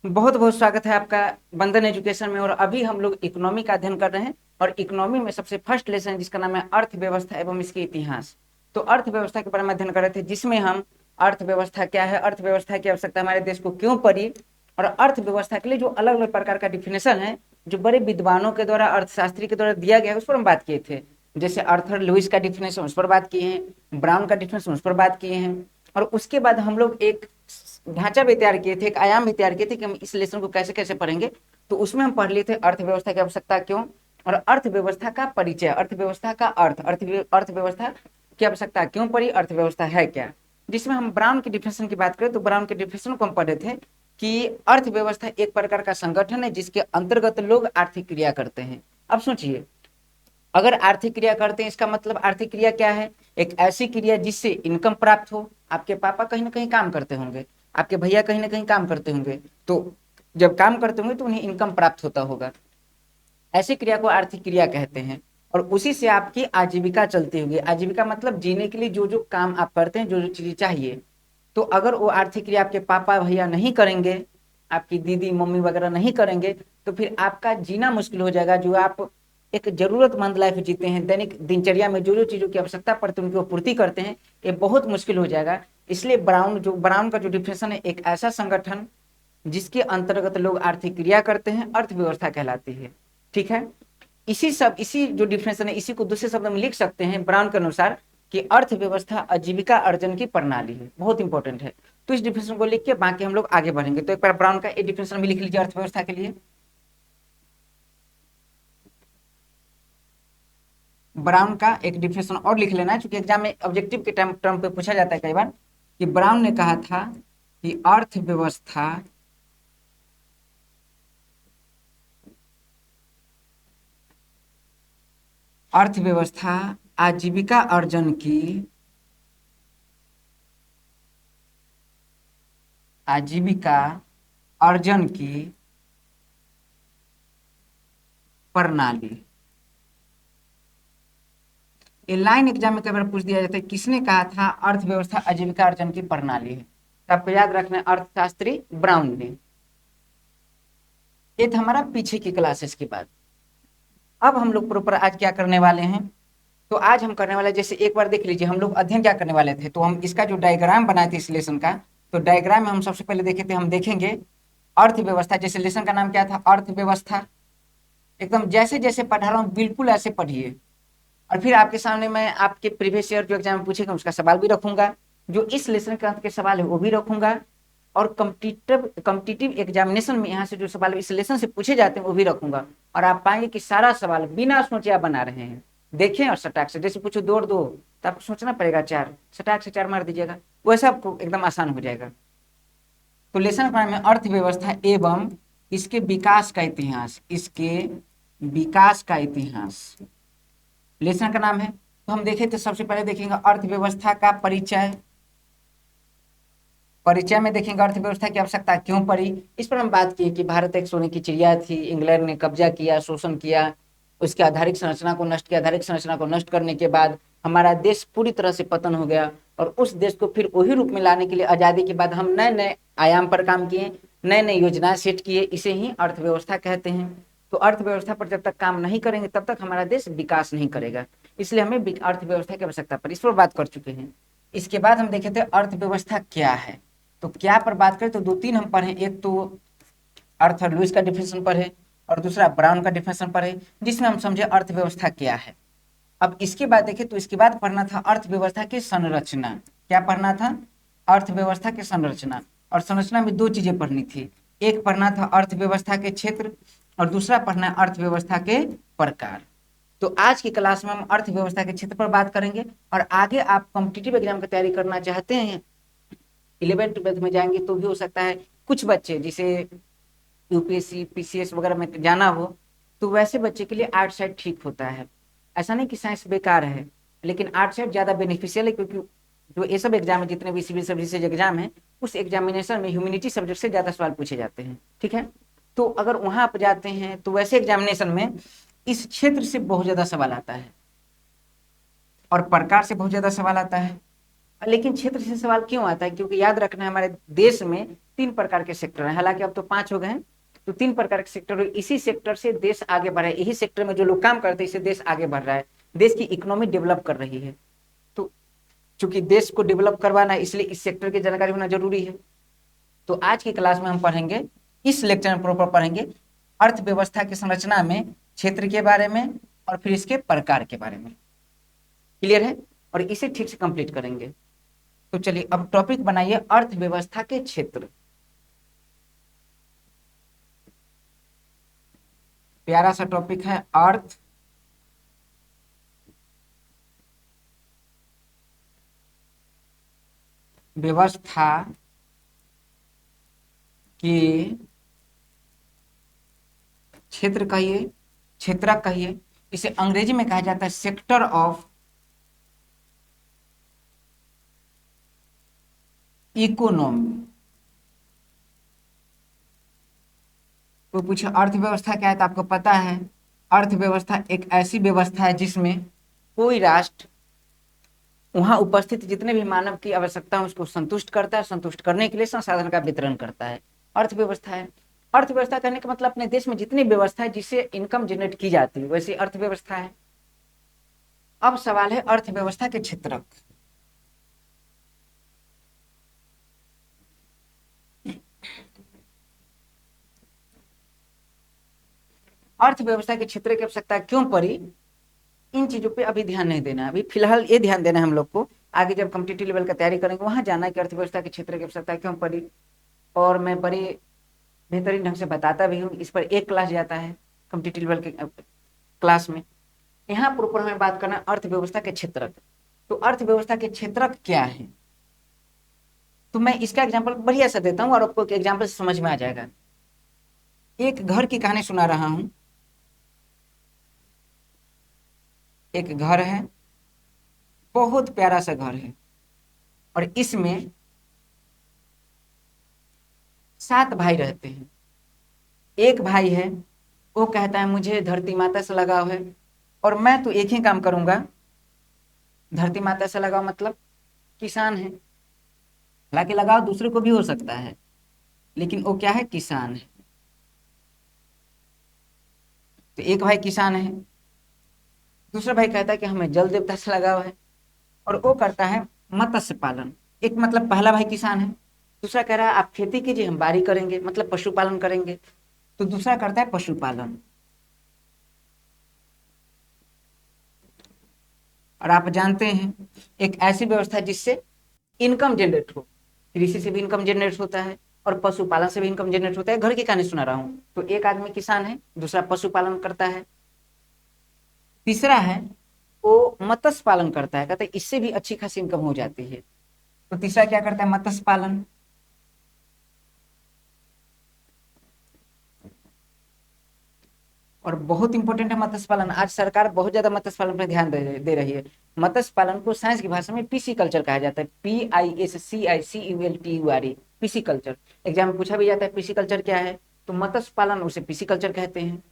बहुत बहुत स्वागत है आपका बंधन एजुकेशन में। और अभी हम लोग इकोनॉमी का अध्ययन कर रहे हैं और इकोनॉमी में सबसे फर्स्ट लेसन जिसका नाम है अर्थव्यवस्था एवं इसके इतिहास। तो अर्थव्यवस्था के बारे में अध्ययन कर रहे थे, जिसमें हम अर्थव्यवस्था क्या है, अर्थव्यवस्था की आवश्यकता हमारे देश को क्यों पड़ी, और अर्थव्यवस्था के लिए जो अलग अलग प्रकार का डिफिनेशन है जो बड़े विद्वानों के द्वारा, अर्थशास्त्री के द्वारा दिया गया है, उस पर हम बात किए थे। जैसे आर्थर लुइस का डिफिनेशन, उस पर बात किए हैं, ब्राउन का डिफिनेशन, उस पर बात किए हैं। और उसके बाद हम लोग एक ढांचा भी तैयार किए थे, एक आयाम भी तैयार किए थे कि हम इस लेसन को कैसे कैसे पढ़ेंगे। तो उसमें हम पढ़ लिए थे अर्थव्यवस्था की आवश्यकता क्यों, और अर्थव्यवस्था का परिचय, अर्थव्यवस्था का अर्थ, अर्थव्यवस्था की आवश्यकता क्यों पड़ी, अर्थव्यवस्था है क्या। जिसमें हम ब्राउन की डिफिनेशन की बात करें तो ब्राउन के डिफिनेशन को हम पढ़े थे कि अर्थव्यवस्था एक प्रकार का संगठन है जिसके अंतर्गत लोग आर्थिक क्रिया करते हैं। अब सोचिए, अगर आर्थिक क्रिया करते हैं इसका मतलब आर्थिक क्रिया क्या है, एक ऐसी क्रिया जिससे इनकम प्राप्त हो। आपके पापा कहीं ना कहीं काम करते होंगे, आपके भैया कहीं ना कहीं काम करते होंगे, तो जब काम करते होंगे तो उन्हें इनकम प्राप्त होता होगा। ऐसी क्रिया को आर्थिक क्रिया कहते हैं। और उसी से आपकी आजीविका चलती होगी। आजीविका मतलब जीने के लिए जो जो काम आप करते हैं, जो जो चीजें चाहिए। तो अगर वो आर्थिक क्रिया आपके पापा भैया नहीं करेंगे, आपकी दीदी मम्मी वगैरह नहीं करेंगे, तो फिर आपका जीना मुश्किल हो जाएगा। जो आप एक जरूरतमंद लाइफ जीते हैं, दैनिक दिनचर्या में जो जो चीजों की आवश्यकता पड़ती है उनकी वो पूर्ति करते हैं, ये बहुत मुश्किल हो जाएगा। इसलिए ब्राउन का जो डिफिनेशन है, एक ऐसा संगठन जिसके अंतर्गत लोग आर्थिक क्रिया करते हैं, अर्थव्यवस्था कहलाती है। ठीक है। इसी जो डिफिनेशन है, इसी को दूसरे शब्द में लिख सकते हैं ब्राउन के अनुसार कि अर्थव्यवस्था आजीविका अर्जन की प्रणाली है। बहुत इंपॉर्टेंट है। तो इस डिफिनेशन को लिख के बाकी हम लोग आगे बढ़ेंगे। तो एक बार ब्राउन का एक डिफिनेशन भी लिख लीजिए अर्थव्यवस्था के लिए। ब्राउन का एक डिफिनेशन और लिख लेना है, क्योंकि एग्जाम में ऑब्जेक्टिव के टर्म पे पूछा जाता है कई बार, कि ब्राउन ने कहा था कि अर्थव्यवस्था आजीविका अर्जन की आजीविका अर्जन की प्रणाली। ये लाइन एग्जाम में कई बार पूछ दिया जाता है, किसने कहा था अर्थव्यवस्था आजीविका अर्जन की प्रणाली है। तो आपको याद रखना है अर्थशास्त्री ब्राउन ने। ये था हमारा पीछे की क्लासेस के बाद। अब हम लोग प्रॉपर आज क्या करने वाले हैं, तो आज हम करने वाले, जैसे एक बार देख लीजिए हम लोग अध्ययन क्या करने वाले थे। तो हम इसका जो डायग्राम बनाए थे इस लेसन का, तो डायग्राम में हम सबसे पहले देखे थे, हम देखेंगे अर्थव्यवस्था। जैसे लेसन का नाम क्या था, अर्थव्यवस्था। एकदम जैसे जैसे पढ़ा रहा हूँ बिल्कुल ऐसे पढ़िए। और फिर आपके सामने मैं आपके प्रीवियस ईयर जो एग्जाम में पूछेगा उसका सवाल भी रखूंगा, जो इस लेसन के अंत के सवाल है वो भी रखूंगा। और कॉम्पिटिटिव एग्जामिनेशन में यहाँ से जो सवाल इस लेसन से पूछे जाते हैं वो भी रखूंगा। और आप पाएंगे कि सारा सवाल बिना सोचे आप बना रहे हैं। देखें और सटाक से, जैसे पूछो दो और दो तो आपको सोचना पड़ेगा चार, सटाक से चार मार दीजिएगा, वैसे आपको एकदम आसान हो जाएगा। तो लेसन का नाम है अर्थव्यवस्था एवं इसके विकास का इतिहास, इसके विकास का इतिहास लेसन का नाम है। तो हम देखें तो सबसे पहले देखेंगे अर्थव्यवस्था का परिचय। परिचय में देखेंगे अर्थव्यवस्था की आवश्यकता क्यों पड़ी। इस पर हम बात की कि भारत एक सोने की चिड़िया थी, इंग्लैंड ने कब्जा किया, शोषण किया, उसकी आधारिक संरचना को नष्ट किया। आधारिक संरचना को नष्ट करने के बाद हमारा देश पूरी तरह से पतन हो गया। और उस देश को फिर वही रूप में लाने के लिए आजादी के बाद हम नए नए आयाम पर काम किए, नए नए योजनाएं सेट किए। इसे ही अर्थव्यवस्था कहते हैं। तो अर्थव्यवस्था पर जब तक काम नहीं करेंगे तब तक हमारा देश विकास नहीं करेगा। इसलिए हमें अर्थव्यवस्था की आवश्यकता पर, इस पर बात कर चुके हैं। इसके बाद हम देखे थे अर्थव्यवस्था क्या है। तो क्या पर बात करें तो दो तीन हम पढ़े, एक तो आर्थर लुइस का डिफिनेशन पढ़े और दूसरा ब्राउन का डिफिनेशन पढ़े, जिसमें हम समझे अर्थव्यवस्था क्या है। अब इसके बाद देखें तो इसके बाद पढ़ना था अर्थव्यवस्था की संरचना। क्या पढ़ना था, अर्थव्यवस्था की संरचना। और संरचना में दो चीजें पढ़नी थी, एक पढ़ना था अर्थव्यवस्था के क्षेत्र और दूसरा पढ़ना है अर्थव्यवस्था के प्रकार। तो आज की क्लास में हम अर्थव्यवस्था के क्षेत्र पर बात करेंगे। और आगे आप कॉम्पिटिटिव एग्जाम की तैयारी करना चाहते हैं, 11th-12th में जाएंगे तो भी हो सकता है कुछ बच्चे जिसे यूपीएससी पीसीएस वगैरह में जाना हो, तो वैसे बच्चे के लिए आर्ट साइड ठीक होता है। ऐसा नहीं कि साइंस बेकार है, लेकिन आर्ट साइड ज्यादा बेनिफिशियल है, क्योंकि जो ये सब एग्जाम है, जितने भी सिविल सर्विसेज एग्जाम है, उस एग्जामिनेशन में ह्यूमैनिटी सब्जेक्ट से ज्यादा सवाल पूछे जाते हैं। ठीक है। तो अगर वहां आप जाते हैं तो वैसे एग्जामिनेशन में इस क्षेत्र से बहुत ज्यादा सवाल आता है और प्रकार से बहुत ज्यादा सवाल आता है। लेकिन क्षेत्र से सवाल क्यों आता है, क्योंकि याद रखना है हमारे देश में 3 प्रकार के सेक्टर हैं, हालांकि अब तो 5 हो गए हैं। तो 3 प्रकार के सेक्टर, इसी सेक्टर से देश आगे बढ़ रहा है, यही सेक्टर में जो लोग काम करते हैं इससे देश आगे बढ़ रहा है, देश की इकोनॉमी डेवलप कर रही है। तो चूंकि देश को डेवलप करवाना है इसलिए इस सेक्टर की जानकारी होना जरूरी है। तो आज की क्लास में हम पढ़ेंगे, इस लेक्चर में प्रॉपर पढ़ेंगे अर्थव्यवस्था की संरचना में क्षेत्र के बारे में और फिर इसके प्रकार के बारे में। क्लियर है? और इसे ठीक से कंप्लीट करेंगे। तो चलिए अब टॉपिक बनाइए अर्थव्यवस्था के क्षेत्र। प्यारा सा टॉपिक है अर्थ व्यवस्था के क्षेत्र कहिए, क्षेत्रक कहिए, इसे अंग्रेजी में कहा जाता है सेक्टर ऑफ इकोनॉमी। तो पूछे अर्थव्यवस्था क्या है, तो आपको पता है अर्थव्यवस्था एक ऐसी व्यवस्था है जिसमें कोई राष्ट्र वहां उपस्थित जितने भी मानव की आवश्यकता है उसको संतुष्ट करता है, संतुष्ट करने के लिए संसाधन का वितरण करता है, अर्थव्यवस्था है। अर्थव्यवस्था कहने का मतलब अपने देश में जितनी व्यवस्था है जिससे इनकम जनरेट की जाती है वैसी अर्थव्यवस्था है। अब सवाल है अर्थव्यवस्था के क्षेत्रक। अर्थव्यवस्था के क्षेत्र की आवश्यकता क्यों पड़ी, इन चीजों पे अभी ध्यान नहीं देना है, अभी फिलहाल ये ध्यान देना है हम लोग को, आगे जब कॉम्पिटिटिव लेवल का तैयारी करेंगे वहां जाना है कि अर्थव्यवस्था के क्षेत्र की आवश्यकता क्यों पड़ी। और मैं बड़े बेहतरीन ढंग से बताता भी हूँ, इस पर एक क्लास जाता है कॉम्पिटिटिव लेवल के क्लास में। यहाँ प्रॉपर हमें बात करना अर्थव्यवस्था के क्षेत्रक। तो अर्थव्यवस्था के क्षेत्रक क्या है, तो मैं इसका एग्जाम्पल बढ़िया सा देता हूँ और आपको एग्जाम्पल से समझ में आ जाएगा। एक घर की कहानी सुना रहा हूं। एक घर है, बहुत प्यारा सा घर है, और इसमें 7 भाई रहते हैं। एक भाई है वो कहता है मुझे धरती माता से लगाव है और मैं तो एक ही काम करूंगा, धरती माता से लगाव मतलब किसान है। हालांकि लगाव दूसरे को भी हो सकता है लेकिन वो क्या है, किसान है। तो एक भाई किसान है, दूसरा भाई कहता है कि हमें जल देवता से लगाव है और वो करता है मत्स्य पालन। एक मतलब पहला भाई किसान है, दूसरा कह रहा है आप खेती कीजिए हम बारी करेंगे, मतलब पशुपालन करेंगे। तो दूसरा करता है पशुपालन। और आप जानते हैं एक ऐसी व्यवस्था जिससे इनकम जनरेट हो, कृषि से भी इनकम जनरेट होता है और पशुपालन से भी इनकम जनरेट होता है। घर की कहानी सुना रहा हूं। तो एक आदमी किसान है, दूसरा पशुपालन करता है, तीसरा है वो मत्स्य पालन करता है, कहते हैं इससे भी अच्छी खासी इनकम हो जाती है। तो तीसरा क्या करता है, मत्स्य पालन। और बहुत इंपॉर्टेंट है मत्स्य पालन, आज सरकार बहुत ज्यादा मत्स्य पालन पर ध्यान दे रही है। मत्स्य पालन को साइंस की भाषा में पीसी कल्चर कहा जाता है, PISCICULTURE, पीसी कल्चर। एग्जाम में पूछा भी जाता है पीसी कल्चर क्या है, तो मत्स्य पालन उसे पीसी कल्चर कहते हैं।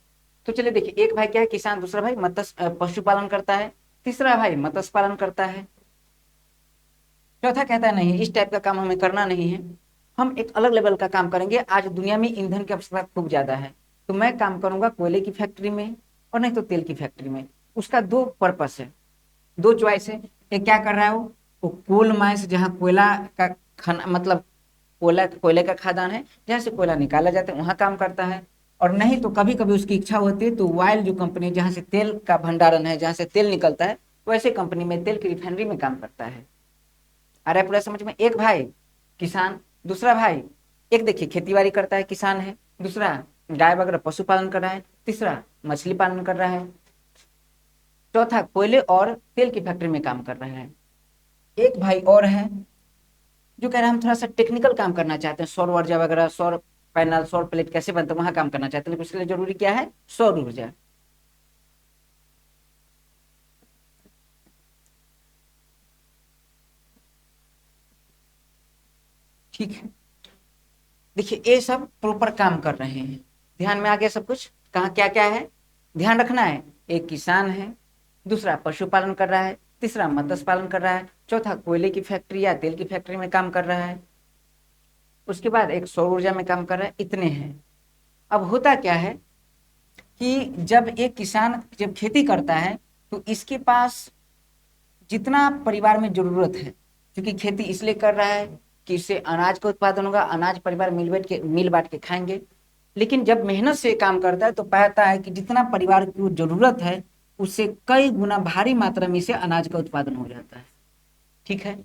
तो चलिए देखिए, एक भाई क्या है, किसान, दूसरा भाई मत्स्य पशुपालन करता है, तीसरा भाई मत्स्य पालन करता है, चौथा कहता है नहीं इस टाइप का काम हमें करना नहीं है, हम एक अलग लेवल का काम करेंगे। आज दुनिया में ईंधन की आवश्यकता खूब ज्यादा है, तो मैं काम करूंगा कोयले की फैक्ट्री में और नहीं तो तेल की फैक्ट्री में। उसका 2 पर्पस है, 2 चॉइस है। एक क्या कर रहा है वो कोल माइंस, जहाँ कोयला का खाना मतलब कोयले का खदान है जहाँ से कोयला निकाला जाता है वहां काम करता है। और नहीं तो कभी कभी उसकी इच्छा होती है तो वाइल जो कंपनी जहाँ से तेल का भंडारण है, जहाँ से तेल निकलता है, वैसे कंपनी में तेल की रिफाइनरी में काम करता है। आ रहा है पूरा समझ में? एक भाई किसान, दूसरा भाई एक देखिए खेती बाड़ी करता है, किसान है, दूसरा गाय वगैरह पशुपालन कर रहा है, तीसरा मछली पालन कर रहा है, चौथा कोयले और तेल की फैक्ट्री में काम कर रहा है। एक भाई और है जो कह रहा है हम थोड़ा सा टेक्निकल काम करना चाहते हैं, सौर ऊर्जा वगैरह, सौर पैनल, सौर प्लेट कैसे बनते हैं वहां काम करना चाहते हैं, लेकिन उसके लिए जरूरी क्या है, सौर ऊर्जा। ठीक है, देखिए ये सब प्रॉपर काम कर रहे हैं, ध्यान में आ गया सब कुछ, कहाँ क्या क्या है ध्यान रखना है। एक किसान है, दूसरा पशुपालन कर रहा है, तीसरा मत्स्य पालन कर रहा है, चौथा कोयले की फैक्ट्री या तेल की फैक्ट्री में काम कर रहा है, उसके बाद एक सौर ऊर्जा में काम कर रहा है, इतने हैं। अब होता क्या है कि जब एक किसान जब खेती करता है तो इसके पास जितना परिवार में जरूरत है, क्योंकि खेती इसलिए कर रहा है कि इससे अनाज का उत्पादन होगा, अनाज परिवार मिल बांट के खाएंगे। लेकिन जब मेहनत से काम करता है तो पाता है कि जितना परिवार की जरूरत है उससे कई गुना भारी मात्रा में इसे अनाज का उत्पादन हो जाता है। ठीक है।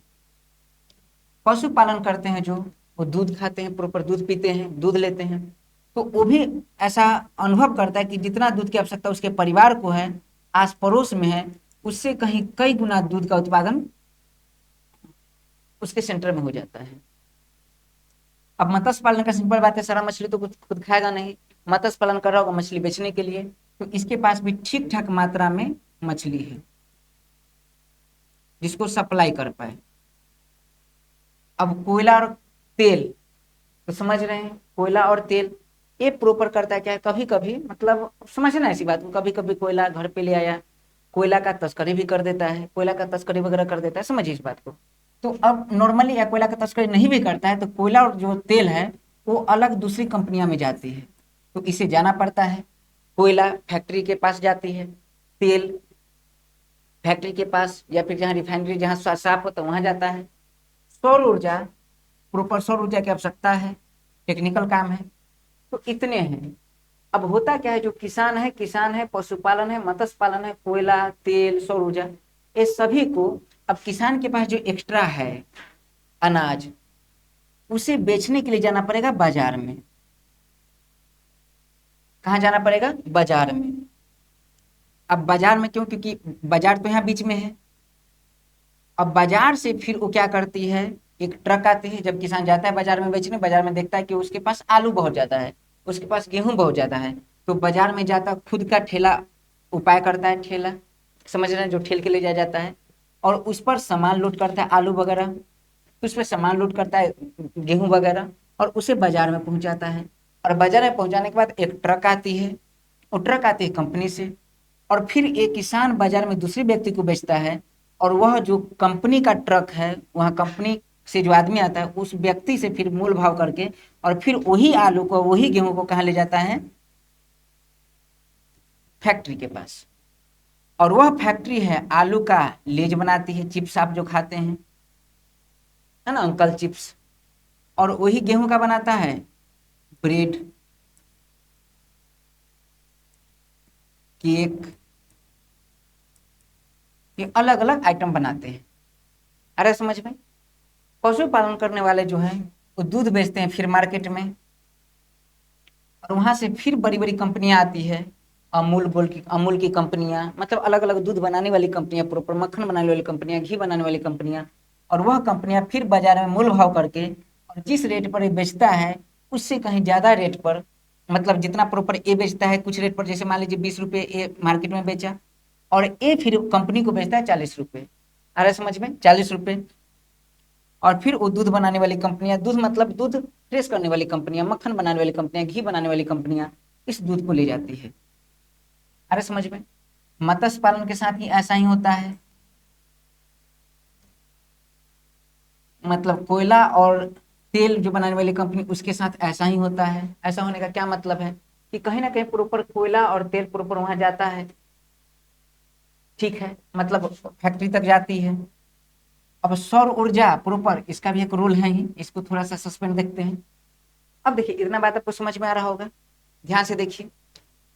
पशुपालन करते हैं जो, वो दूध खाते हैं, प्रॉपर दूध पीते हैं, दूध लेते हैं, तो वो भी ऐसा अनुभव करता है कि जितना दूध की आवश्यकता उसके परिवार को है, आस पड़ोस में है, उससे कहीं कई गुना दूध का उत्पादन उसके सेंटर में हो जाता है। अब मत्स्य पालन का सिंपल बात है, सारा मछली तो खुद खाएगा नहीं, मत्स्य पालन कर रहा होगा मछली बेचने के लिए, तो इसके पास भी ठीक ठाक मात्रा में मछली है जिसको सप्लाई कर पाए। अब कोयला और तेल तो समझ रहे हैं, कोयला और तेल ये प्रॉपर करता है क्या है, कभी कभी मतलब समझना ऐसी बात को, कभी कभी कोयला घर पे ले आया, कोयला का तस्करी भी कर देता है, कोयला का तस्करी वगैरह कर देता है, समझिए इस बात को। तो अब नॉर्मली या कोयला का तस्करी नहीं भी करता है तो कोयला और जो तेल है वो अलग दूसरी कंपनियां में जाती है, तो इसे जाना पड़ता है। कोयला फैक्ट्री के पास जाती है, तेल फैक्ट्री के पास या फिर जहाँ रिफाइनरी जहाँ साफ होता है वहां जाता है। सौर ऊर्जा, प्रॉपर सौर ऊर्जा की आवश्यकता है, टेक्निकल काम है, तो इतने हैं। अब होता क्या है, जो किसान है, पशुपालन है, मत्स्य पालन है, कोयला, तेल, सौर ऊर्जा, ये सभी को अब किसान के पास जो एक्स्ट्रा है अनाज, उसे बेचने के लिए जाना पड़ेगा बाजार में। कहाँ जाना पड़ेगा? बाजार में। अब बाजार में क्यों? क्योंकि बाजार तो यहाँ बीच में है। अब बाजार से फिर वो क्या करती है, एक ट्रक आती है, जब किसान जाता है बाजार में बेचने, बाजार में देखता है कि उसके पास आलू बहुत ज्यादा है, उसके पास गेहूं बहुत ज्यादा है, तो बाजार में जाता खुद का ठेला उपाय करता है, ठेला समझ रहे हैं, जो ठेल के ले जाया जाता है, और उस पर सामान लोड करता है, आलू वगैरह, उस पर सामान लोड करता है, गेहूं वगैरह, और उसे बाजार में पहुंचाता है। और बाजार में पहुंचाने के बाद एक ट्रक आती है, वो ट्रक आती है कंपनी से, और फिर एक किसान बाजार में दूसरे व्यक्ति को बेचता है, और वह जो कंपनी का ट्रक है, वह कंपनी से जो आदमी आता है उस व्यक्ति से फिर मोल भाव करके, और फिर वही आलू को, वही गेहूं को कहाँ ले जाता है? फैक्ट्री के पास। और वह फैक्ट्री है आलू का लेज बनाती है, चिप्स आप जो खाते हैं, है ना अंकल चिप्स, और वही गेहूं का बनाता है ब्रेड, केक, ये अलग अलग आइटम बनाते हैं। अरे समझ में? पशुपालन करने वाले जो हैं वो दूध बेचते हैं फिर मार्केट में, और वहां से फिर बड़ी बड़ी कंपनियां आती है, अमूल की कंपनियां, मतलब अलग अलग दूध बनाने वाली कंपनियां, प्रॉपर मक्खन बनाने वाली कंपनियां, घी बनाने वाली कंपनियां, और वह कंपनियां फिर बाजार में मोल भाव करके, और जिस रेट पर ये बेचता है उससे कहीं ज्यादा रेट पर, मतलब जितना प्रॉपर ए बेचता है कुछ रेट पर, जैसे मान लीजिए 20 रुपये ए मार्केट में बेचा, और ए फिर कंपनी को बेचता है 40 रुपये। आ रहा है समझ में? 40 रुपये। और फिर वो दूध बनाने वाली कंपनियां, दूध मतलब दूध फ्रेश करने वाली कंपनियां, मक्खन बनाने वाली कंपनियां, घी बनाने वाली कंपनियां इस दूध को ले जाती है। अरे समझ में? मत्स्य पालन के साथ ही ऐसा ही होता है, मतलब कोयला और तेल जो बनाने वाली कंपनी उसके साथ ऐसा ही होता है। ऐसा होने का क्या मतलब है कि कहीं ना कहीं प्रॉपर कोयला और तेल प्रॉपर वहां जाता है, ठीक है, मतलब फैक्ट्री तक जाती है। अब सौर ऊर्जा प्रॉपर, इसका भी एक रोल है ही, इसको थोड़ा सा सस्पेंड देखते हैं। अब देखिए इतना बात आपको समझ में आ रहा होगा, ध्यान से देखिए।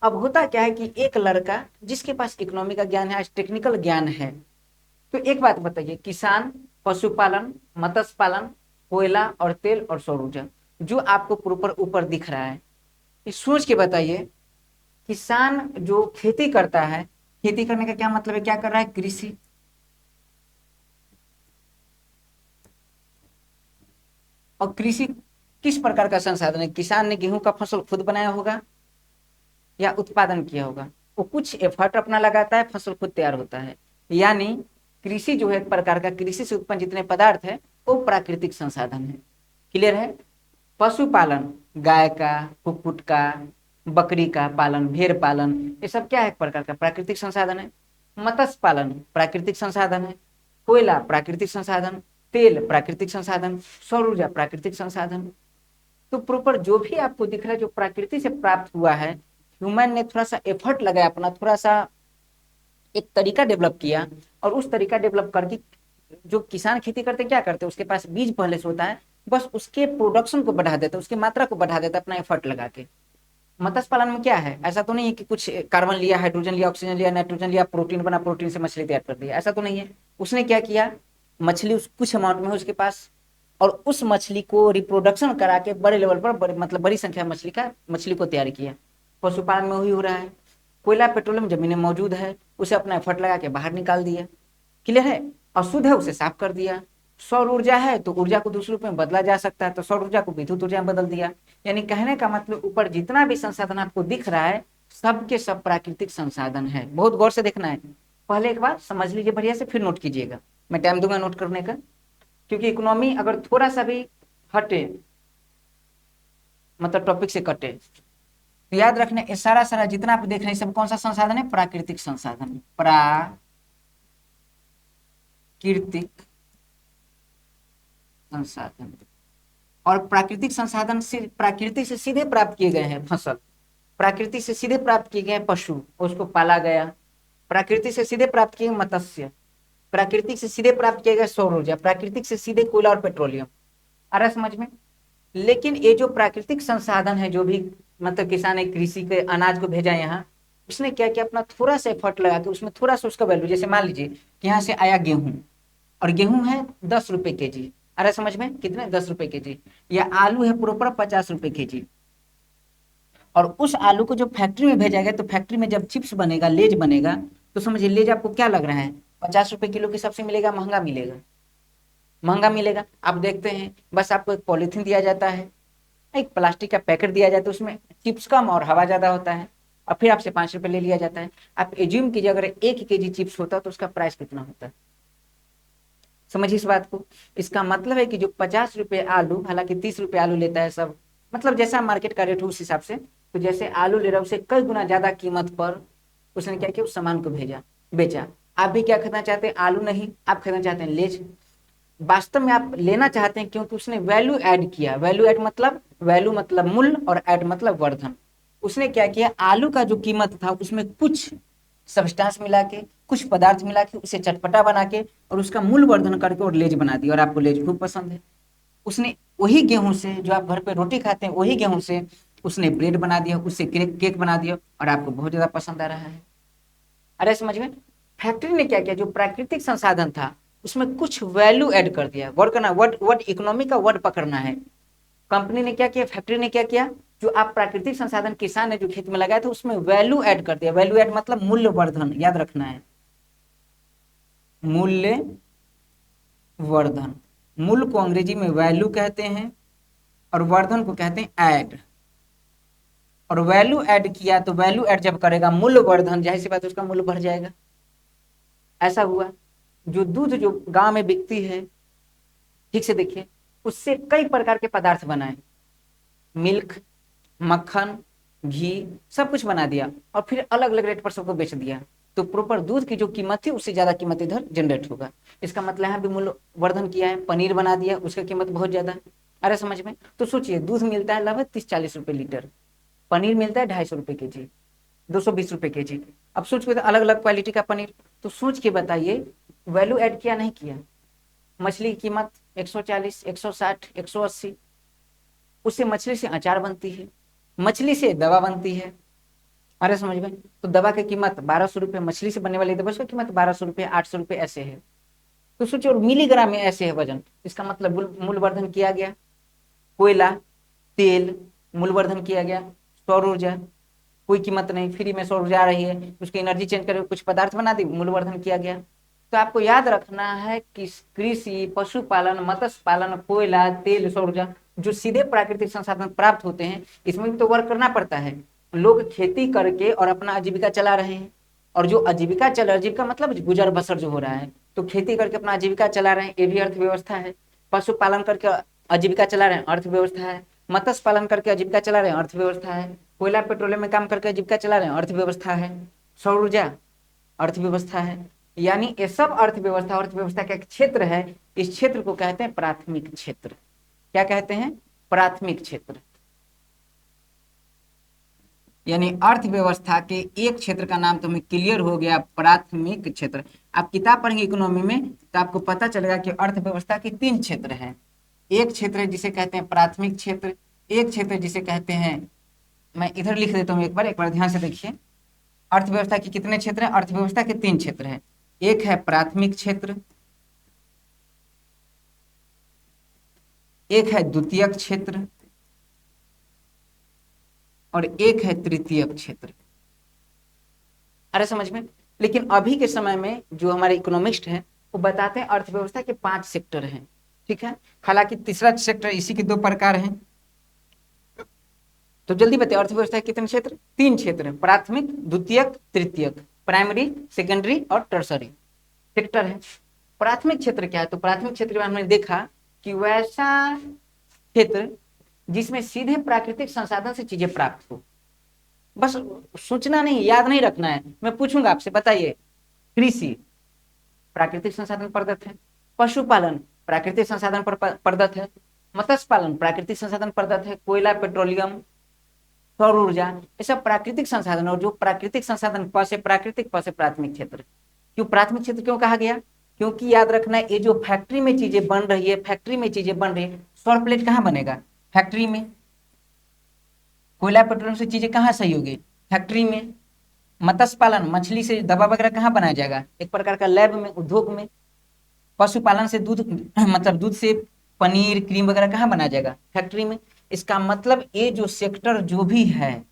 अब होता क्या है कि एक लड़का जिसके पास इकोनॉमी का ज्ञान है, टेक्निकल ज्ञान है, तो एक बात बताइए, किसान, पशुपालन, मत्स्य पालन, कोयला और तेल और सौर ऊर्जा, जो आपको प्रॉपर ऊपर दिख रहा है, ये सोच के बताइए, किसान जो खेती करता है, खेती करने का क्या मतलब है, क्या कर रहा है? कृषि। और कृषि किस प्रकार का संसाधन है? किसान ने गेहूं का फसल खुद बनाया होगा या उत्पादन किया होगा? वो कुछ एफर्ट अपना लगाता है, फसल खुद तैयार होता है। यानी कृषि जो है एक प्रकार का, कृषि से उत्पन्न जितने पदार्थ है वो प्राकृतिक संसाधन है। क्लियर है? पशुपालन, गाय का, कुक्कुट का, बकरी का पालन, भेड़ पालन, ये सब क्या है? एक प्रकार का प्राकृतिक संसाधन है। मत्स्य पालन प्राकृतिक संसाधन है, कोयला प्राकृतिक संसाधन, तेल प्राकृतिक संसाधन, सौर ऊर्जा प्राकृतिक संसाधन। तो प्रॉपर जो भी आपको दिख रहा है जो प्रकृति से प्राप्त हुआ है, ह्यूमन ने थोड़ा सा एफर्ट लगाया, अपना थोड़ा सा एक तरीका डेवलप किया, और उस तरीका डेवलप करके जो किसान खेती करते क्या करते, उसके पास बीज पहले से होता है, बस उसके प्रोडक्शन को बढ़ा देता, उसकी मात्रा को बढ़ा देता अपना एफर्ट लगा के। मत्स्य पालन में क्या है, ऐसा तो नहीं है कि कुछ कार्बन लिया, हाइड्रोजन लिया, ऑक्सीजन लिया, नाइट्रोजन लिया, प्रोटीन बना, प्रोटीन से मछली तैयार कर दिया, ऐसा तो नहीं है। उसने क्या किया, मछली उस कुछ अमाउंट में है उसके पास, और उस मछली को रिप्रोडक्शन करा के बड़े लेवल पर मतलब बड़ी संख्या में मछली को तैयार किया। पशुपालन में वही हो रहा है। कोयला पेट्रोलियम जमीन में मौजूद है, उसे अपना एफर्ट लगा के बाहर निकाल दिया, क्लियर है। अशुद्ध है उसे साफ कर दिया। सौर ऊर्जा है तो ऊर्जा को दूसरे रूप में बदला जा सकता है, तो सौर ऊर्जा को विद्युत ऊर्जा में बदल दिया। यानी कहने का मतलब ऊपर जितना भी संसाधन आपको दिख रहा है सबके सब प्राकृतिक संसाधन है। बहुत गौर से देखना है, पहले एक बार समझ लीजिए बढ़िया से, फिर नोट कीजिएगा, मैं टाइम दूंगा नोट करने का, क्योंकि इकोनॉमी अगर थोड़ा सा भी हटे मतलब टॉपिक से कटे तो याद रखना ये सारा सारा जितना आप देख रहे हैं सब कौन सा संसाधन है, प्राकृतिक संसाधन, प्राकृतिक संसाधन। और प्राकृतिक संसाधन से प्रकृति से सीधे प्राप्त किए गए हैं फसल, प्रकृति से सीधे प्राप्त किए गए पशु, उसको पाला गया, प्रकृति से सीधे प्राप्त किए मत्स्य, प्राकृतिक से सीधे प्राप्त किया गया सौर ऊर्जा, प्राकृतिक से सीधे कोयला और पेट्रोलियम। आ रहा समझ में। लेकिन ये जो प्राकृतिक संसाधन है, जो भी मतलब किसान ने कृषि के अनाज को भेजा यहाँ, उसने क्या किया, अपना थोड़ा सा एफर्ट लगा के उसमें थोड़ा सा उसका वैल्यू, जैसे मान लीजिए कि यहाँ से आया गेहूं, और गेहूं है 10 रुपए के जी, अरे समझ में कितने, 10 रुपए के जी, या आलू है प्रॉपर 50 रुपए के जी, और उस आलू को जो फैक्ट्री में भेजा गया तो फैक्ट्री में जब चिप्स बनेगा, लेज बनेगा, तो समझिए लेज आपको क्या लग रहा है, 50 रुपए किलो के हिसाब से मिलेगा, महंगा मिलेगा, महंगा मिलेगा। आप देखते हैं बस आपको एक पॉलिथीन दिया जाता है, एक प्लास्टिक का पैकेट दिया जाता है, उसमें चिप्स कम और हवा ज्यादा होता है, और फिर आपसे 5 रुपए ले लिया जाता है। आप एज्यूम कीजिए अगर 1 केजी चिप्स होता तो उसका प्राइस कितना होता, समझिए इस बात को। इसका मतलब है कि जो 50 रुपए आलू, हालांकि 30 रुपए आलू लेता है सब, मतलब जैसा मार्केट का रेट हो उस हिसाब से, तो जैसे आलू ले रहा है उससे कई गुना ज्यादा कीमत पर उसने क्या किया, उस सामान को बेचा। आप भी क्या खरीदना चाहते हैं, आलू नहीं, आप खरीदना चाहते हैं लेज। वास्तव में आप लेना चाहते हैं क्योंकि उसने वैल्यू ऐड किया, वैल्यू मतलब मूल्य, और ऐड मतलब वर्धन। उसने क्या किया, आलू का जो कीमत था उसमें कुछ सब्सटेंस मिला के, कुछ पदार्थ मिला के उसे चटपटा बना के और उसका मूल्य वर्धन करके और लेज बना दिया, और आपको लेज खूब पसंद है। उसने वही गेहूं से, जो आप घर पे रोटी खाते हैं वही गेहूं से उसने ब्रेड बना दिया, उससे केक बना दिया, और आपको बहुत ज्यादा पसंद आ रहा है। अरे समझ में। फैक्ट्री ने क्या किया, जो प्राकृतिक संसाधन था उसमें कुछ वैल्यू ऐड कर दिया। वर्ड करना, वर्ड वर्ड इकोनॉमी का वर्ड पकड़ना है। कंपनी ने क्या किया, फैक्ट्री ने क्या किया, जो आप प्राकृतिक संसाधन किसान ने जो खेत में लगाया था उसमें वैल्यू ऐड कर दिया। वैल्यू ऐड मतलब मूल्य वर्धन, याद रखना है, मूल्य वर्धन। मूल्य को अंग्रेजी में वैल्यू कहते हैं और वर्धन को कहते हैं ऐड। और वैल्यू ऐड किया तो वैल्यू ऐड जब करेगा मूल्य वर्धन, जाहिर सी बात है उसका मूल्य बढ़ जाएगा। ऐसा हुआ। जो दूध जो गांव में बिकती है, ठीक से देखिए, उससे कई प्रकार के पदार्थ बनाए, मिल्क, मक्खन, घी, सब कुछ बना दिया, और फिर अलग अलग रेट पर सबको बेच दिया। तो प्रॉपर दूध की जो कीमत थी उससे ज्यादा कीमत इधर जनरेट होगा। इसका मतलब यहाँ भी मूल्य वर्धन किया है। पनीर बना दिया, उसका कीमत बहुत ज्यादा। अरे समझ में। तो सोचिए दूध मिलता है लगभग 30-40 रुपए लीटर, पनीर मिलता है 250 रुपए के जी, 220 रुपए के जी। अब सोच के अलग अलग क्वालिटी का पनीर, तो सोच के बताइए वैल्यू ऐड किया नहीं किया। मछली की कीमत 140, 160, 180, उससे मछली से अचार बनती है, मछली से दवा बनती है। अरे समझ में। तो दवा की कीमत 1200 रुपये, मछली से बनने वाली दवा की कीमत 1200 रुपये, 800 रुपये ऐसे है। तो सोचिए, और मिलीग्राम में ऐसे है वजन। इसका मतलब मूल्यवर्धन किया गया। कोयला, तेल, मूल्यवर्धन किया गया। सौर ऊर्जा, कोई कीमत नहीं, फ्री में सौर ऊर्जा आ रही है, उसकी एनर्जी चेंज करके कुछ पदार्थ बना दी, मूल्यवर्धन किया गया। तो आपको याद रखना है कि कृषि, पशुपालन, मत्स्य पालन, कोयला, तेल, सौर ऊर्जा, जो सीधे प्राकृतिक संसाधन प्राप्त होते हैं, इसमें भी तो वर्क करना पड़ता है। लोग खेती करके और अपना आजीविका चला रहे हैं, और जो आजीविका चल, आजीविका मतलब गुजर बसर जो हो रहा है, तो खेती करके अपना आजीविका चला रहे हैं, ये भी अर्थव्यवस्था है। पशुपालन करके आजीविका चला रहे हैं, अर्थव्यवस्था है। मत्स्य पालन करके आजीविका चला रहे हैं, अर्थव्यवस्था है। कोयला पेट्रोलियम में काम करके आजीविका चला रहे हैं, अर्थव्यवस्था है। सौर ऊर्जा अर्थव्यवस्था है। यानी ये सब अर्थव्यवस्था का एक क्षेत्र है। इस क्षेत्र को कहते हैं प्राथमिक क्षेत्र। क्या कहते हैं? प्राथमिक क्षेत्र। यानी अर्थव्यवस्था के एक क्षेत्र का नाम तो हमें क्लियर हो गया, प्राथमिक क्षेत्र। आप किताब पढ़ेंगे इकोनॉमी में तो आपको पता चलेगा कि अर्थव्यवस्था के 3 क्षेत्र हैं। एक क्षेत्र है जिसे कहते हैं प्राथमिक क्षेत्र, एक क्षेत्र जिसे कहते हैं, मैं इधर लिख देता हूँ, एक बार ध्यान से देखिए। अर्थव्यवस्था के कितने क्षेत्र हैं? अर्थव्यवस्था के 3 क्षेत्र हैं। एक है प्राथमिक क्षेत्र, एक है द्वितीयक क्षेत्र और एक है तृतीयक क्षेत्र। अरे समझ में? लेकिन अभी के समय में जो हमारे इकोनॉमिस्ट हैं वो बताते हैं अर्थव्यवस्था के 5 सेक्टर हैं। ठीक है, हालांकि तीसरा सेक्टर, इसी के 2 प्रकार हैं। तो जल्दी बताइए, अर्थव्यवस्था के कितने क्षेत्र? 3 क्षेत्र हैं, प्राथमिक, द्वितीयक, तृतीयक, प्राइमरी, सेकेंडरी और टर्सरी सेक्टर है। प्राथमिक क्षेत्र क्या है? तो प्राथमिक क्षेत्र में हमने देखा कि वैसा क्षेत्र जिसमें सीधे प्राकृतिक संसाधन से चीजें प्राप्त हो। बस सोचना नहीं, याद नहीं रखना है। मैं पूछूंगा आपसे, बताइए, कृषि प्राकृतिक संसाधन प्रदत्त है, पशुपालन प्राकृतिक संसाधन पर प्रदत्त है, मत्स्य पालन प्राकृतिक संसाधन प्रदत्त है, कोयला, पेट्रोलियम, सौर ऊर्जा, ये सब प्राकृतिक संसाधन। और जो प्राकृतिक संसाधन प से प्राकृतिक, प से प्राथमिक क्षेत्र। क्यों प्राथमिक क्षेत्र क्यों कहा गया? क्योंकि याद रखना, ये जो फैक्ट्री में चीजें बन रही है, फैक्ट्री में चीजें बन रही है, सौर प्लेट कहाँ बनेगा? फैक्ट्री में। कोयला पेट्रोलियम से चीजें कहाँ सही होगी? फैक्ट्री में। मत्स्य पालन, मछली से दवा वगैरह कहाँ बनाया जाएगा? एक प्रकार का लैब में, उद्योग में। पशुपालन से दूध, मतलब दूध से पनीर, क्रीम वगैरह कहाँ बनाया जाएगा? फैक्ट्री में। इसका मतलब ये जो सेक्टर जो भी है,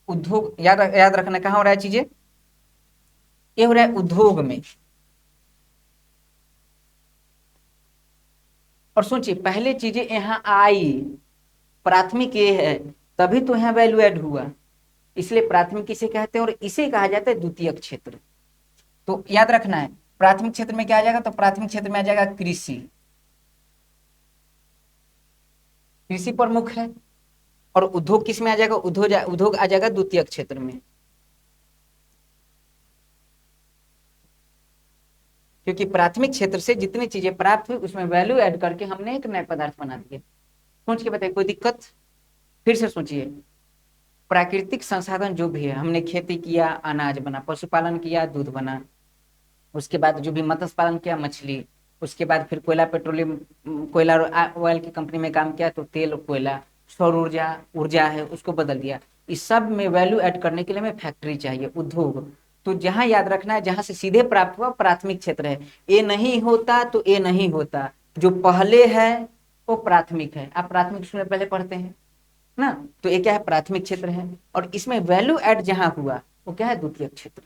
उद्योग, याद रखना कहाँ हो रहा है चीजें? ये हो रहा है उद्योग में। और सोचिए, पहले चीजें यहाँ आई, प्राथमिक ये है, तभी तो यहाँ वैल्यू एड हुआ। इसलिए प्राथमिक इसे कहते हैं और इसे कहा जाता है द्वितीयक क्षेत्र। तो याद रखना है, प्राथमिक क्षेत्र में क्या आ जाएगा? तो प्राथमिक क्षेत्र में आ जाएगा कृषि। कृषि प्रमुख है। और उद्योग किस में आ जाएगा? उद्योग आ जाएगा द्वितीयक क्षेत्र में। क्योंकि प्राथमिक क्षेत्र से जितनी चीजें प्राप्त हुई उसमें वैल्यू ऐड करके हमने एक नए पदार्थ बना दिए। सोच के बताइए, कोई दिक्कत? फिर से सोचिए, प्राकृतिक संसाधन जो भी है, हमने खेती किया, अनाज बना, पशुपालन किया, दूध बना, उसके बाद जो भी मत्स्य पालन किया, मछली, उसके बाद फिर कोयला, पेट्रोलियम, कोयला ऑयल की कंपनी में काम किया तो तेल, कोयला, सौर ऊर्जा है उसको बदल दिया। इस सब में वैल्यू ऐड करने के लिए हमें फैक्ट्री चाहिए, उद्योग। तो जहां याद रखना है, जहां से सीधे प्राप्त हुआ प्राथमिक क्षेत्र है। ये नहीं होता तो ये नहीं होता, जो पहले है वो प्राथमिक है। आप प्राथमिक स्कूल में पहले पढ़ते हैं ना, तो ये क्या है? प्राथमिक क्षेत्र है। और इसमें वैल्यू ऐड जहां हुआ वो क्या है? द्वितीयक क्षेत्र।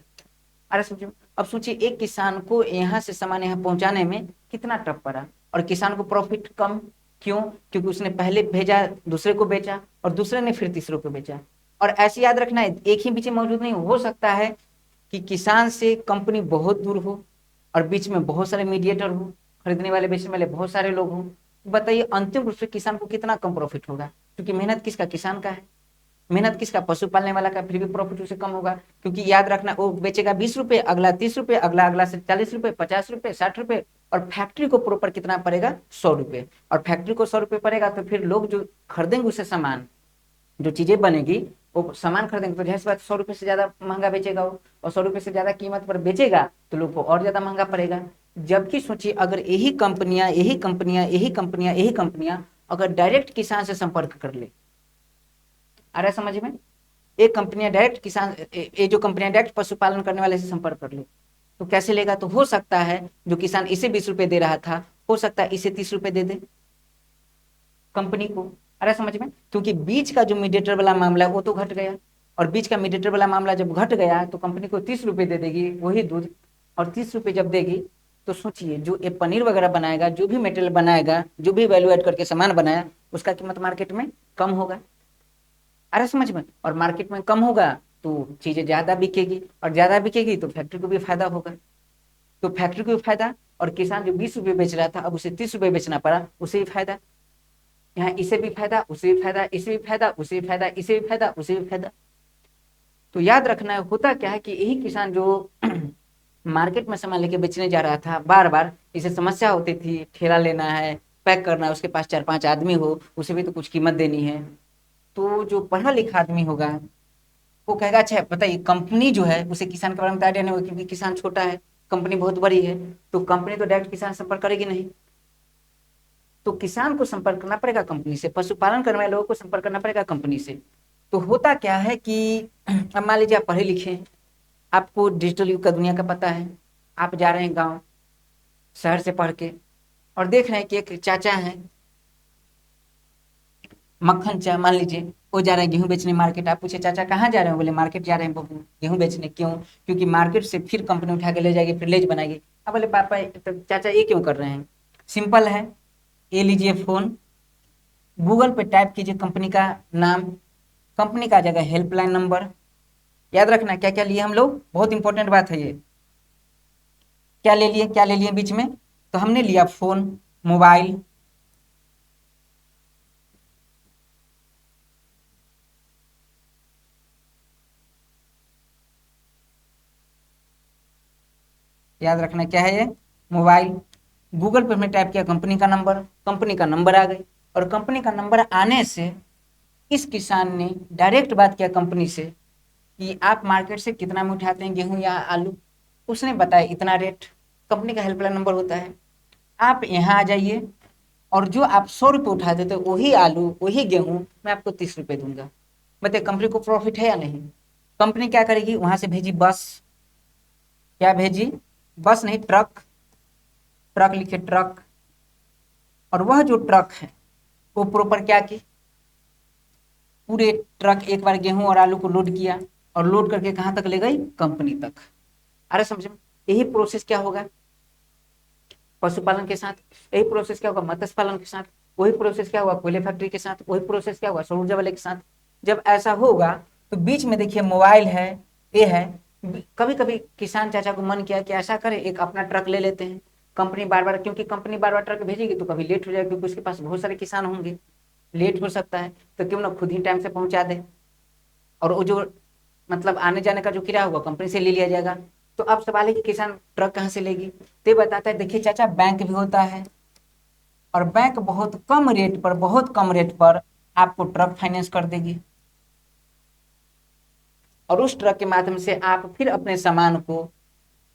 अरे सोचिए, अब सोचिए, एक किसान को यहाँ से सामान यहाँ पहुंचाने में कितना टफ पड़ा, और किसान को प्रॉफिट कम। क्यों? क्योंकि उसने पहले भेजा, दूसरे को बेचा, और दूसरे ने फिर तीसरे को बेचा। और ऐसे याद रखना है, एक ही बीच में मौजूद नहीं हो सकता है कि किसान से कंपनी बहुत दूर हो और बीच में बहुत सारे मीडिएटर हो, खरीदने वाले बेचने वाले बहुत सारे लोग हों। बताइए, अंतिम रूप से किसान को कितना कम प्रॉफिट होगा? क्योंकि मेहनत किसका? किसान का है। मेहनत किसका? पशु पालने वाला का। फिर भी प्रॉफिट उसे कम होगा, क्योंकि याद रखना, वो बेचेगा 20 रुपए, अगला 30 रुपए, अगला से 40 रुपए, 50 रुपए, 60 रुपए, और फैक्ट्री को प्रॉपर कितना पड़ेगा? 100 रुपए। और फैक्ट्री को 100 रुपए पड़ेगा तो फिर लोग जो खरीदेंगे उसे सामान, जो चीजें बनेगी वो सामान खरीदेंगे, तो जैसे बात 100 रुपए से ज्यादा महंगा बेचेगा वो, और 100 रुपए से ज्यादा कीमत पर बेचेगा तो लोग को और ज्यादा महंगा पड़ेगा। जबकि सोचिए, अगर यही कंपनियां अगर डायरेक्ट किसान से संपर्क कर ले, आ रहा है समझ में? एक कंपनियां डायरेक्ट किसान, ये जो कंपनियां डायरेक्ट पशुपालन करने वाले से संपर्क कर ले, तो कैसे लेगा? तो हो सकता है जो किसान इसे 20 रुपए दे रहा था, हो सकता है इसे 30 रुपए दे दे कंपनी को। अरे समझ में? क्योंकि बीच का जो मीडिएटर वाला मामला है वो तो घट गया, और बीच का मीडिएटर वाला मामला जब घट गया तो कंपनी को 30 रुपए दे देगी वही दूध। और 30 रुपए जब देगी तो सोचिए, जो ये पनीर वगैरह बनाएगा, जो भी मटेरियल बनाएगा, जो भी वैल्यू एड करके सामान बनाया, उसका कीमत मार्केट में कम होगा। अरे समझ में? और मार्केट में कम होगा तो चीजें ज्यादा बिकेगी, और ज्यादा बिकेगी तो फैक्ट्री को भी फायदा होगा। तो फैक्ट्री को भी फायदा, और किसान जो 20 रुपए बेच रहा था अब उसे 30 रुपए बेचना पड़ा, उसे भी फायदा। यहाँ इसे भी फायदा, उसे भी फायदा, इसे भी फायदा, उसे भी फायदा, इसे भी फायदा, उसे भी फायदा। तो याद रखना है, होता क्या है कि यही किसान जो मार्केट में सामान लेके बेचने जा रहा था, बार बार इसे समस्या होती थी, ठेला लेना है, पैक करना है, उसके पास 4-5 आदमी हो, उसे भी तो कुछ कीमत देनी है। तो जो पढ़ा लिखा आदमी होगा वो कहेगा अच्छा बताइए, कंपनी जो है उसे किसान के बारे में आइडिया नहीं होगा, क्योंकि किसान छोटा है, कंपनी बहुत बड़ी है, तो कंपनी तो डायरेक्ट किसान से संपर्क करेगी नहीं। तो किसान को संपर्क करना पड़ेगा कंपनी से, पशुपालन करने वाले लोगों को संपर्क करना पड़ेगा कंपनी से। तो होता क्या है कि अब मान लीजिए आप पढ़े लिखे हैं, आपको डिजिटल युग का दुनिया का पता है, आप जा रहे हैं गांव शहर से पढ़ के और देख रहे हैं कि एक चाचा हैं, मक्खन चाय मान लीजिए, वो जा रहे हैं गेहूं बेचने मार्केट। आप पूछे चाचा कहाँ जा रहे हो, बोले मार्केट जा रहे हैं बबू गेहूं बेचने। क्यों? क्योंकि मार्केट से फिर कंपनी उठा के ले जाएगी, फिर लेज बनाएगी। अब बोले पापा तो चाचा ये क्यों कर रहे हैं? सिंपल है, ये लीजिए फोन, गूगल पे टाइप कीजिए कंपनी का नाम, कंपनी का आ जाएगा हेल्पलाइन नंबर। याद रखना क्या क्या लिए हम लोग, बहुत इंपॉर्टेंट बात है ये। क्या ले लिए, क्या ले लिए बीच में? तो हमने लिया फोन, मोबाइल, याद रखना क्या है ये, मोबाइल। गूगल पे हमने टाइप किया कंपनी का नंबर आ गई। और कंपनी का नंबर आने से इस किसान ने डायरेक्ट बात किया कंपनी से कि आप मार्केट से कितना में उठाते हैं गेहूं या आलू। उसने बताया इतना रेट, कंपनी का हेल्पलाइन नंबर होता है। आप यहाँ आ जाइए और जो आप 100 रुपये उठा देते वही आलू वही गेहूं मैं आपको 30 रुपये दूंगा। बताइए कंपनी को प्रॉफिट है या नहीं? कंपनी क्या करेगी, वहां से भेजी बस, क्या भेजी, बस नहीं ट्रक, ट्रक लिखे ट्रक। और वह जो ट्रक है वो प्रॉपर क्या की, पूरे ट्रक एक बार गेहूं और आलू को लोड किया और लोड करके कहां तक ले गई, कंपनी तक। अरे समझ में, यही प्रोसेस क्या होगा पशुपालन के साथ, यही प्रोसेस क्या होगा मत्स्य पालन के साथ, वही प्रोसेस क्या हुआ कोयले फैक्ट्री के साथ, वही प्रोसेस क्या हुआ सौर ऊर्जा वाले के साथ। जब ऐसा होगा तो बीच में देखिए मोबाइल है, ये है। कभी कभी किसान चाचा को मन किया कि ऐसा करे एक अपना ट्रक ले लेते हैं, कंपनी बार बार, क्योंकि कंपनी बार बार ट्रक भेजेगी तो कभी लेट हो जाएगा, क्योंकि उसके पास बहुत सारे किसान होंगे, लेट हो सकता है, तो क्यों ना खुद ही टाइम से पहुंचा दे। और वो जो मतलब आने जाने का जो किराया होगा कंपनी से ले लिया जाएगा। तो अब सवाल है कि किसान ट्रक कहाँ से लेगी? तो ये बताता है, देखिए चाचा बैंक भी होता है और बैंक बहुत कम रेट पर आपको ट्रक फाइनेंस कर देगी। और उस ट्रक के माध्यम से आप फिर अपने सामान को,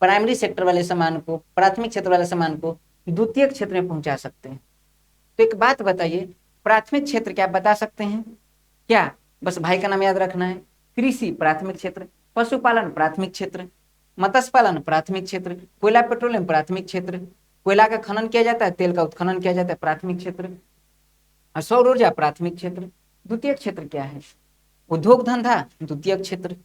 प्राइमरी सेक्टर वाले सामान को, प्राथमिक क्षेत्र वाले सामान को द्वितीय क्षेत्र में पहुंचा सकते हैं। तो एक बात बताइए, प्राथमिक क्षेत्र क्या आप बता सकते हैं क्या? बस भाई का नाम याद रखना है। कृषि प्राथमिक क्षेत्र, पशुपालन प्राथमिक क्षेत्र, मत्स्य पालन प्राथमिक क्षेत्र, कोयला पेट्रोलियम प्राथमिक क्षेत्र, कोयला का खनन किया जाता है, तेल का उत्खनन किया जाता है प्राथमिक क्षेत्र, और सौर ऊर्जा प्राथमिक क्षेत्र। द्वितीय क्षेत्र क्या है? उद्योग धंधा द्वितीय क्षेत्र।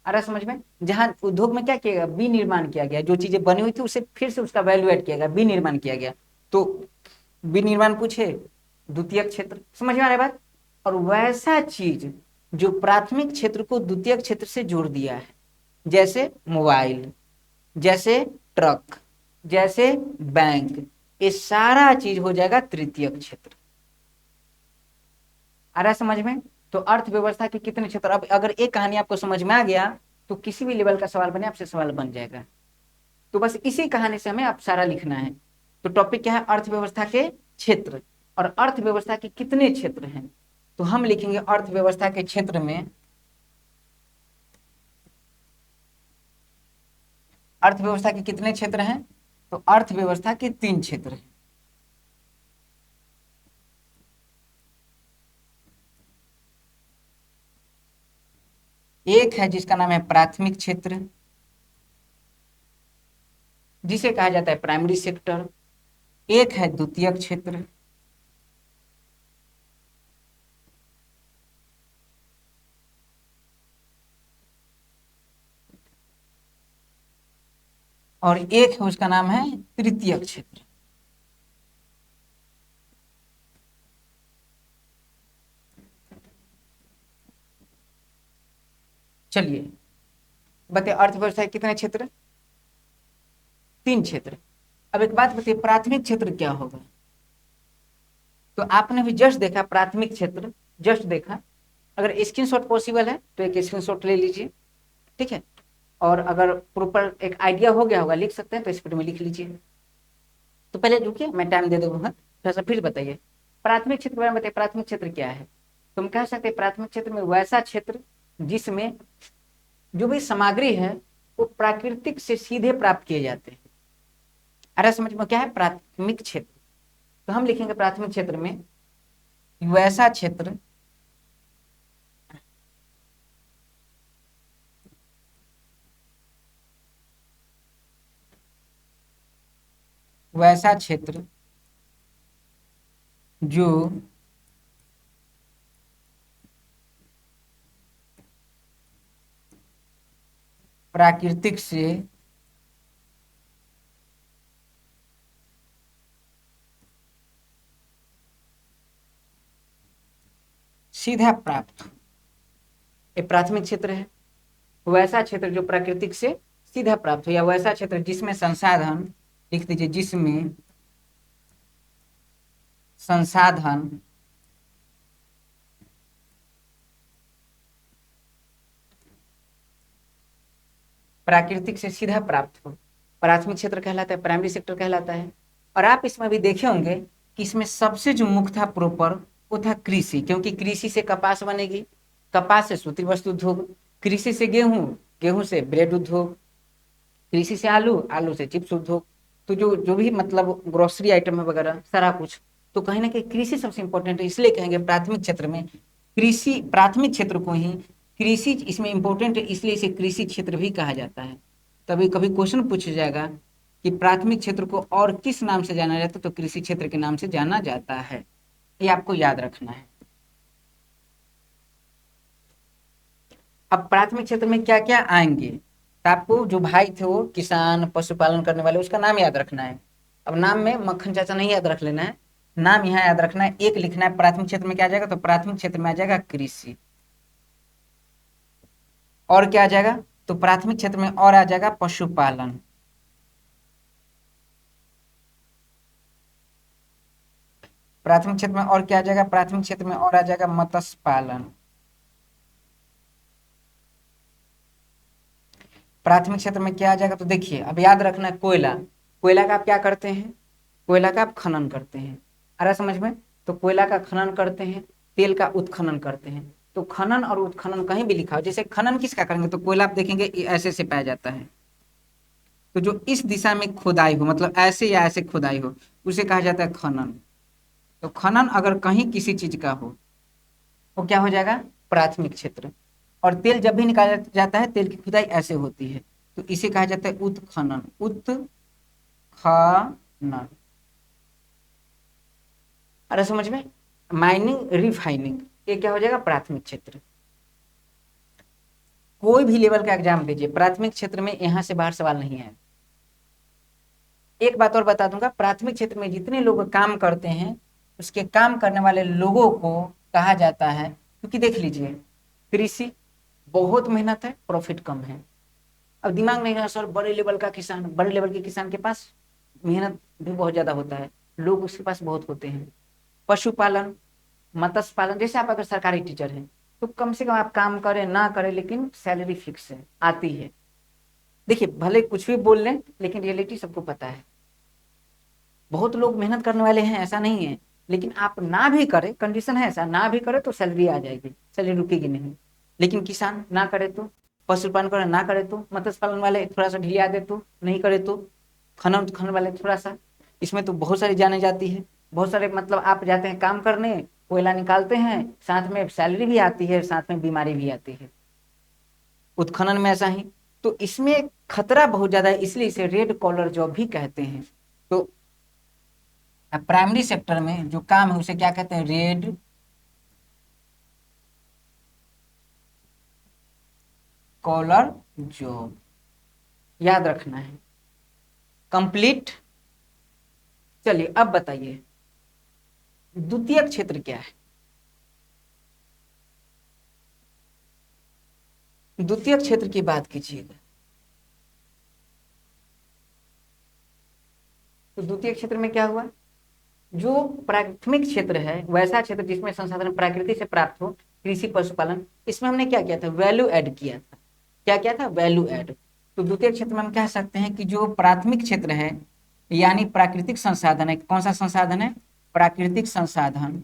आ रहा समझ में? जहां उद्योग में क्या किया गया, विनिर्माण किया गया, जो चीजें बनी हुई थी उसे फिर से उसका वैल्यू एड किया गया, विनिर्माण किया गया। तो विनिर्माण पूछे, द्वितीय क्षेत्र। समझ में आ रहा है बात? और वैसा चीज जो प्राथमिक क्षेत्र को द्वितीय क्षेत्र से जोड़ दिया है, जैसे मोबाइल, जैसे ट्रक, जैसे बैंक, ये सारा चीज हो जाएगा तृतीय क्षेत्र। आ रहा है समझ में? तो अर्थव्यवस्था के कितने क्षेत्र, अब अगर एक कहानी आपको समझ में आ गया तो किसी भी लेवल का सवाल बने आपसे सवाल बन जाएगा। तो बस इसी कहानी से हमें आप सारा लिखना है। तो टॉपिक क्या है, अर्थव्यवस्था के क्षेत्र। और अर्थव्यवस्था के कितने क्षेत्र हैं, तो हम लिखेंगे अर्थव्यवस्था के क्षेत्र में, अर्थव्यवस्था के कितने क्षेत्र हैं, तो अर्थव्यवस्था के 3 क्षेत्र हैं। एक है जिसका नाम है प्राथमिक क्षेत्र, जिसे कहा जाता है प्राइमरी सेक्टर। एक है द्वितीयक क्षेत्र, और एक है उसका नाम है तृतीयक क्षेत्र। चलिए बताइए, अर्थव्यवस्था के कितने क्षेत्र? 3 क्षेत्र। अब एक बात बताइए, प्राथमिक क्षेत्र क्या होगा? तो आपने भी जस्ट देखा प्राथमिक क्षेत्र, जस्ट देखा। अगर स्क्रीनशॉट पॉसिबल है तो एक स्क्रीनशॉट ले लीजिए, ठीक है। और अगर प्रॉपर एक आइडिया हो गया होगा, लिख सकते हैं तो स्पीड में लिख लीजिए। तो पहले रुकिए, मैं टाइम दे दूंगा, थोड़ा सा फिर बताइए। प्राथमिक क्षेत्र के बारे में बताइए, प्राथमिक क्षेत्र क्या है। तुम कह सकते हैं प्राथमिक क्षेत्र में वैसा क्षेत्र जिसमें जो भी सामग्री है वो प्राकृतिक से सीधे प्राप्त किए जाते हैं। अरे समझ में क्या है प्राथमिक क्षेत्र, तो हम लिखेंगे प्राथमिक क्षेत्र में वैसा क्षेत्र वैसा क्षेत्र जो प्राकृतिक से सीधा प्राप्त, ये प्राथमिक क्षेत्र है। वैसा क्षेत्र जो प्राकृतिक से सीधा प्राप्त हो, या वैसा क्षेत्र जिसमें संसाधन, लिख दीजिए, जिसमें संसाधन प्राकृतिक से सीधा प्राप्त हो, प्राथमिक क्षेत्र कहलाता है, प्राइमरी सेक्टर कहलाता है। और आप इसमें भी देखे होंगे कि इसमें सबसे जो मुख्य था प्रॉपर वो था कृषि, क्योंकि कृषि से कपास बनेगी, कपास से सूती वस्त्र उद्योग, कृषि से गेहूं, गेहूं से ब्रेड उद्योग, कृषि से आलू, आलू से चिप्स उद्योग। तो जो जो भी मतलब ग्रोसरी आइटम है वगैरह सारा कुछ, तो कहीं ना कहीं कृषि सबसे इंपॉर्टेंट है, इसलिए कहेंगे प्राथमिक क्षेत्र में कृषि, प्राथमिक क्षेत्र को ही कृषि इसमें इंपॉर्टेंट है, इसलिए इसे कृषि क्षेत्र भी कहा जाता है। तभी कभी क्वेश्चन पूछा जाएगा कि प्राथमिक क्षेत्र को और किस नाम से जाना जाता है, तो कृषि क्षेत्र के नाम से जाना जाता है, ये आपको याद रखना है। अब प्राथमिक क्षेत्र में क्या क्या आएंगे, तो आपको जो भाई थे वो किसान पशुपालन करने वाले, उसका नाम याद रखना है। अब नाम में मक्खन चाचा नहीं याद रख लेना है, नाम यहाँ याद रखना है, एक लिखना है प्राथमिक क्षेत्र में क्या आ जाएगा, तो प्राथमिक क्षेत्र में आ जाएगा कृषि। और क्या आ जाएगा, तो प्राथमिक क्षेत्र में और आ जाएगा पशुपालन। प्राथमिक क्षेत्र में और क्या आ जाएगा, प्राथमिक क्षेत्र में और आ जाएगा मत्स्य पालन। प्राथमिक क्षेत्र में क्या आ जाएगा, तो देखिए अब याद रखना है कोयला, कोयला का आप क्या करते हैं, कोयला का आप खनन करते हैं, आ रहा समझ में। तो कोयला का खनन करते हैं, तेल का उत्खनन करते हैं। तो खनन और उत्खनन कहीं भी लिखा हो, जैसे खनन किसका करेंगे, तो कोयला आप देखेंगे ऐसे से पाया जाता है, तो जो इस दिशा में खुदाई हो, मतलब ऐसे या ऐसे खुदाई हो, उसे कहा जाता है खनन। तो खनन अगर कहीं किसी चीज का हो वो क्या हो जाएगा, प्राथमिक क्षेत्र। और तेल जब भी निकाला जाता है, तेल की खुदाई ऐसे होती है, तो इसे कहा जाता है उत्खनन, उत्खनन। अरे समझ में, माइनिंग रिफाइनिंग, ये क्या हो जाएगा, प्राथमिक क्षेत्र। कोई भी लेवल का एग्जाम दीजिए, प्राथमिक क्षेत्र में यहां से बाहर सवाल नहीं है। एक बात और बता दूंगा, प्राथमिक क्षेत्र में जितने लोग काम करते हैं, उसके काम करने वाले लोगों को कहा जाता है, क्योंकि देख लीजिए कृषि बहुत मेहनत है, प्रॉफिट कम है। अब दिमाग नहीं है सर, बड़े लेवल का किसान, बड़े लेवल के किसान के पास मेहनत भी बहुत ज्यादा होता है, लोग उसके पास बहुत होते हैं। पशुपालन, मत्स्य पालन, जैसे आप अगर सरकारी टीचर हैं तो कम से कम आप काम करें ना करें लेकिन सैलरी फिक्स है, आती है। देखिए भले कुछ भी बोल लें लेकिन रियलिटी सबको पता है, बहुत लोग मेहनत करने वाले हैं, ऐसा नहीं है। लेकिन आप ना भी करें, कंडीशन है ऐसा, ना भी करे तो सैलरी आ जाएगी, सैलरी रुकेगी नहीं। लेकिन किसान ना करे तो, पशुपालन करे ना करे तो, मत्स्य पालन वाले थोड़ा सा ढिला दे तो, नहीं करे तो, खनन खनन वाले थोड़ा सा, इसमें तो बहुत सारी जाने जाती है। बहुत सारे मतलब आप जाते हैं काम करने, कोयला निकालते हैं, साथ में सैलरी भी आती है, साथ में बीमारी भी आती है। उत्खनन में ऐसा ही, तो इसमें खतरा बहुत ज्यादा है, इसलिए इसे रेड कॉलर जॉब भी कहते हैं। तो प्राइमरी सेक्टर में जो काम है उसे क्या कहते हैं, रेड कॉलर जॉब, याद रखना है। कंप्लीट। चलिए अब बताइए द्वितीय क्षेत्र क्या है। द्वितीय क्षेत्र की बात कीजिएगा तो द्वितीय क्षेत्र में क्या हुआ, जो प्राथमिक क्षेत्र है वैसा क्षेत्र जिसमें संसाधन प्रकृति से प्राप्त हो, कृषि पशुपालन, इसमें हमने क्या किया था, वैल्यू ऐड किया था। क्या किया था, वैल्यू ऐड। तो द्वितीय क्षेत्र में हम कह सकते हैं कि जो प्राथमिक क्षेत्र है यानी प्राकृतिक संसाधन है, कौन सा संसाधन है, प्राकृतिक संसाधन,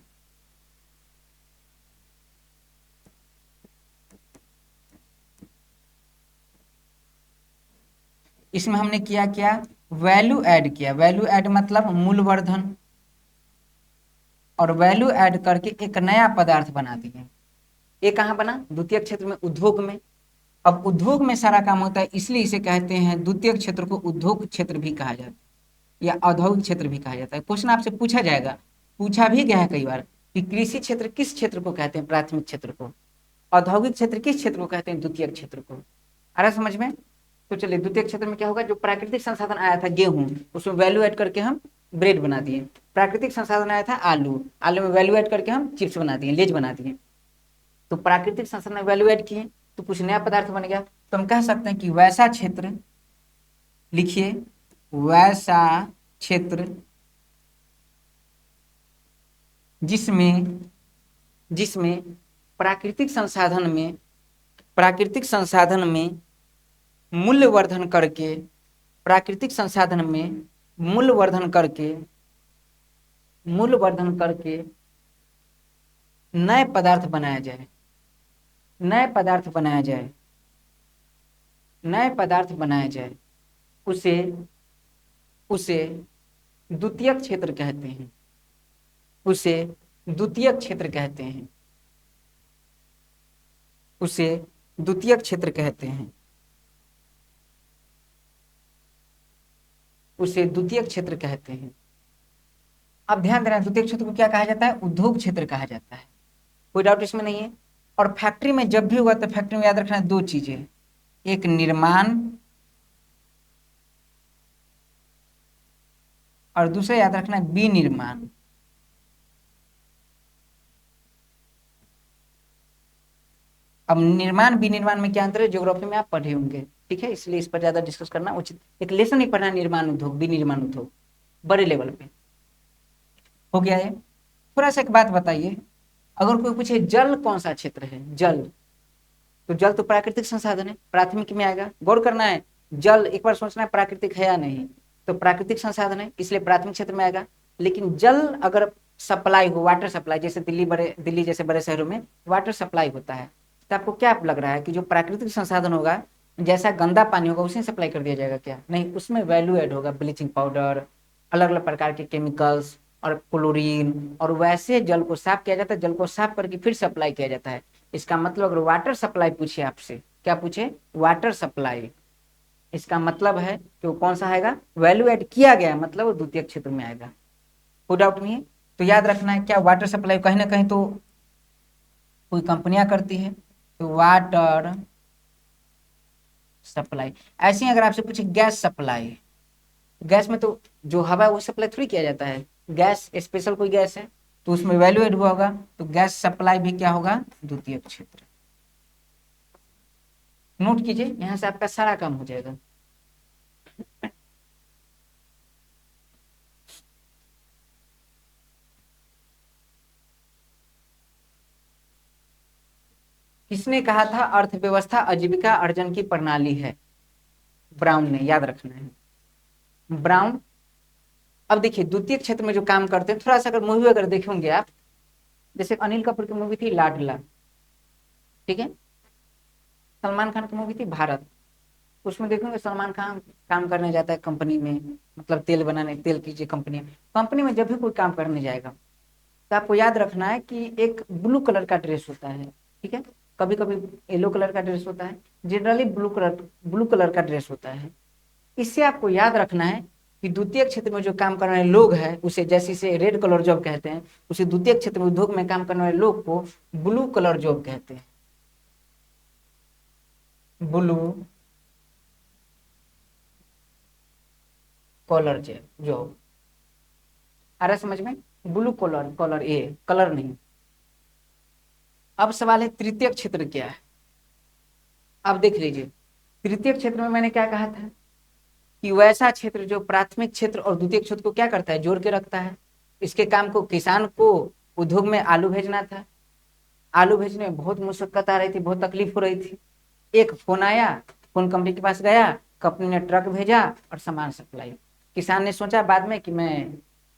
इसमें हमने किया क्या, वैल्यू ऐड किया। वैल्यू ऐड मतलब मूल्यवर्धन, और वैल्यू ऐड करके एक नया पदार्थ बना दिए। ये कहाँ बना, द्वितीय क्षेत्र में, उद्योग में। अब उद्योग में सारा काम होता है, इसलिए इसे कहते हैं, द्वितीय क्षेत्र को उद्योग क्षेत्र भी कहा जाता है या औद्योगिक क्षेत्र भी कहा जाता है। क्वेश्चन आपसे पूछा जाएगा, पूछा भी गया है कई बार, कि कृषि क्षेत्र किस क्षेत्र को कहते हैं, प्राथमिक क्षेत्र को, औद्योगिक क्षेत्र किस क्षेत्र को कहते हैं, द्वितीय क्षेत्र को। आ रहा समझ में। तो चलिए, द्वितीय क्षेत्र में क्या होगा, जो प्राकृतिक संसाधन आया था गेहूं, उसमें वैल्यू ऐड करके हम ब्रेड बना दिए। प्राकृतिक संसाधन आया था आलू, आलू में वैल्यू ऐड करके हम चिप्स बना दिए, लेज बना दिए। तो प्राकृतिक संसाधन में वैल्यू ऐड किए तो कुछ नया पदार्थ बन गया। तो हम कह सकते हैं कि वैसा क्षेत्र, लिखिए, वैसा क्षेत्र जिसमें जिसमें प्राकृतिक संसाधन में, प्राकृतिक संसाधन में मूल्यवर्धन करके, प्राकृतिक संसाधन में मूल्यवर्धन करके, मूल्यवर्धन करके नए पदार्थ बनाया जाए, नए पदार्थ बनाया जाए, नए पदार्थ बनाया जाए, उसे उसे द्वितीय क्षेत्र कहते हैं, उसे द्वितीय क्षेत्र कहते हैं, उसे द्वितीय क्षेत्र कहते हैं, उसे द्वितीय क्षेत्र कहते हैं। अब ध्यान देना, द्वितीय क्षेत्र को क्या कहा जाता है, उद्योग क्षेत्र कहा जाता है, कोई डाउट इसमें नहीं है। और फैक्ट्री में जब भी हुआ तो फैक्ट्री में याद रखना है दो चीजें, एक निर्माण और दूसरा याद रखना है विनिर्माण। अब निर्माण विनिर्माण में क्या अंतर है, ज्योग्राफी में आप पढ़े होंगे, ठीक है, इसलिए इस पर ज्यादा डिस्कस करना उचित, एक लेसन नहीं पढ़ना, निर्माण उद्योग विनिर्माण उद्योग बड़े लेवल पे हो गया है। थोड़ा सा एक बात बताइए, अगर कोई पूछे जल कौन सा क्षेत्र है, जल, तो जल तो प्राकृतिक संसाधन है, प्राथमिक में आएगा, गौर करना है, जल एक बार सोचना है प्राकृतिक है या नहीं, तो प्राकृतिक संसाधन है इसलिए प्राथमिक क्षेत्र में आएगा। लेकिन जल अगर सप्लाई हो, वाटर सप्लाई, जैसे दिल्ली जैसे बड़े शहरों में वाटर सप्लाई होता है, तो आपको क्या लग रहा है कि जो प्राकृतिक संसाधन होगा, जैसा गंदा पानी होगा उसे सप्लाई कर दिया जाएगा क्या, नहीं, उसमें वैल्यू ऐड होगा, ब्लीचिंग पाउडर, अलग अलग प्रकार के केमिकल्स और क्लोरीन, और वैसे जल को साफ किया जाता है, जल को साफ करके फिर सप्लाई किया जाता है। इसका मतलब अगर वाटर सप्लाई पूछे आपसे, क्या पूछे, वाटर सप्लाई, इसका मतलब है कि वो कौन सा आएगा, वैल्यू ऐड किया गया है, मतलब वो द्वितीय क्षेत्र में आएगा, कोई डाउट नहीं है। तो याद रखना है क्या, वाटर सप्लाई कहीं ना कहीं तो कोई कंपनियां करती है, तो वाटर सप्लाई। ऐसे ही अगर आपसे पूछे गैस सप्लाई, गैस में तो जो हवा है वो सप्लाई थोड़ी किया जाता है, गैस स्पेशल कोई गैस है तो उसमें वैल्यू एड हुआ होगा, तो गैस सप्लाई भी क्या होगा, द्वितीय क्षेत्र। नोट कीजिए, यहां से आपका सारा काम हो जाएगा। किसने कहा था अर्थव्यवस्था आजीविका अर्जन की प्रणाली है, ब्राउन ने, याद रखना है, ब्राउन। अब देखिए, द्वितीय क्षेत्र में जो काम करते हैं, थोड़ा सा अगर मूवी अगर देखेंगे आप, जैसे अनिल कपूर की मूवी थी लाडला, ठीक है, सलमान खान की मूवी थी भारत, उसमें देखेंगे सलमान खान काम करने जाता है कंपनी में, मतलब तेल बनाने, तेल की कंपनी, कंपनी में जब भी कोई काम करने जाएगा तो आपको याद रखना है कि एक ब्लू कलर का ड्रेस होता है, ठीक है, कभी कभी येलो कलर का ड्रेस होता है, जनरली ब्लू कलर का ड्रेस होता है। इससे आपको याद रखना है कि द्वितीय क्षेत्र में जो काम करने वाले लोग हैं उसे, जैसे इसे रेड कलर जॉब कहते हैं, उसे द्वितीय क्षेत्र में उद्योग में काम करने वाले लोग को ब्लू कलर जॉब कहते हैं, ब्लू कॉलर जॉब। आ रहा है समझ में, ब्लू कॉलर, कॉलर ए, कलर नहीं। अब सवाल है तृतीय क्षेत्र क्या है। अब देख लीजिए, तृतीय क्षेत्र में मैंने क्या कहा था कि वैसा क्षेत्र जो प्राथमिक क्षेत्र और द्वितीय क्षेत्र को क्या करता है, जोड़ के रखता है। इसके काम को, किसान को उद्योग में आलू भेजना था, आलू भेजने में बहुत मुशक्कत आ रही थी, बहुत तकलीफ हो रही थी। एक फोन आया, फोन कंपनी के पास गया, कंपनी ने ट्रक भेजा और सामान सप्लाई। किसान ने सोचा बाद में कि मैं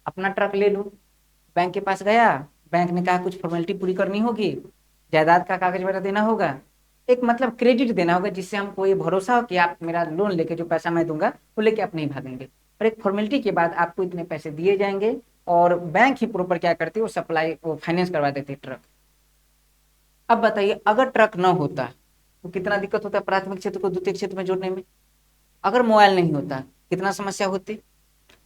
अपना ट्रक ले लूँ। बैंक के पास गया, बैंक ने कहा कुछ फॉर्मेलिटी पूरी करनी होगी, जायदाद का कागज वगैरह देना होगा, एक मतलब क्रेडिट देना होगा जिससे हमको ये भरोसा हो कि आप मेरा लोन लेके जो पैसा मैं दूंगा वो लेके आप नहीं भागेंगे। और एक फॉर्मेलिटी के बाद आपको इतने पैसे दिए जाएंगे और बैंक ही प्रॉपर क्या करती है, वो सप्लाई, वो फाइनेंस करवा देती है ट्रक। अब बताइए अगर ट्रक न होता तो कितना दिक्कत होता प्राथमिक क्षेत्र को द्वितीय क्षेत्र में जोड़ने में। अगर मोबाइल नहीं होता कितना समस्या होती,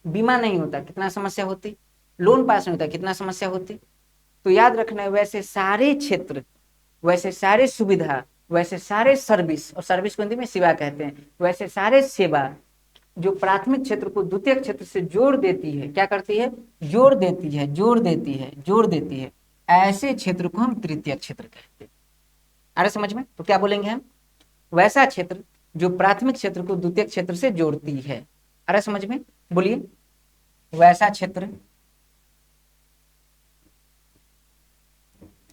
बीमा नहीं होता कितना समस्या होती, लोन पास नहीं होता कितना समस्या होती। तो याद रखना, वैसे सारे क्षेत्र, वैसे सारे सुविधा, वैसे सारे सर्विस, और सर्विस को हिंदी में सेवा कहते हैं, वैसे सारे सेवा जो प्राथमिक क्षेत्र को द्वितीय क्षेत्र से जोड़ देती है, क्या करती है, जोड़ देती है, जोड़ देती है, जोड़ देती है, ऐसे क्षेत्र को हम तृतीय क्षेत्र कहते हैं। अरे समझ में, तो क्या बोलेंगे हम, वैसा क्षेत्र जो प्राथमिक क्षेत्र को द्वितीय क्षेत्र से जोड़ती है। अरे समझ में, बोलिए, वैसा क्षेत्र,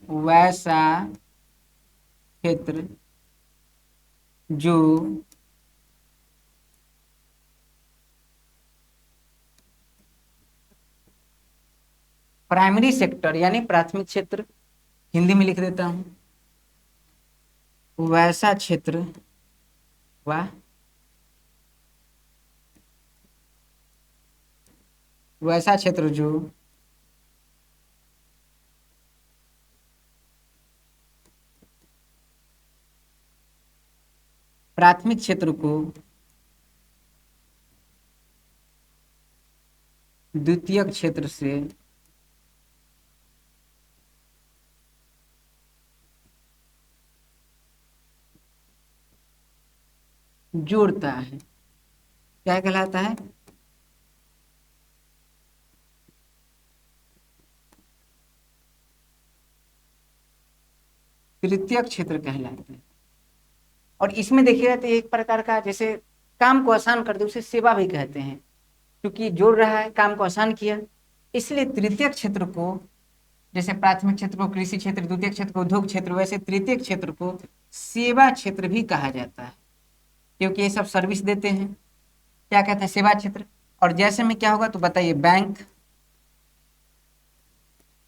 वैसा क्षेत्र जो प्राइमरी सेक्टर यानी प्राथमिक क्षेत्र, हिंदी में लिख देता हूं, वैसा क्षेत्र, वाह, वैसा क्षेत्र जो प्राथमिक क्षेत्र को द्वितीय क्षेत्र से जोड़ता है, क्या कहलाता है, तृतीय क्षेत्र कहलाता है। और इसमें देखिएगा तो एक प्रकार का, जैसे काम को आसान कर दे उसे सेवा भी कहते हैं, क्योंकि जोड़ रहा है, काम को आसान किया। इसलिए तृतीय क्षेत्र को, जैसे प्राथमिक क्षेत्र को कृषि क्षेत्र, द्वितीय क्षेत्र को उद्योग क्षेत्र, वैसे तृतीय क्षेत्र को सेवा क्षेत्र भी कहा जाता है, क्योंकि ये सब सर्विस देते हैं, क्या कहते हैं, सेवा क्षेत्र। और जैसे में क्या होगा तो बताइए, बैंक,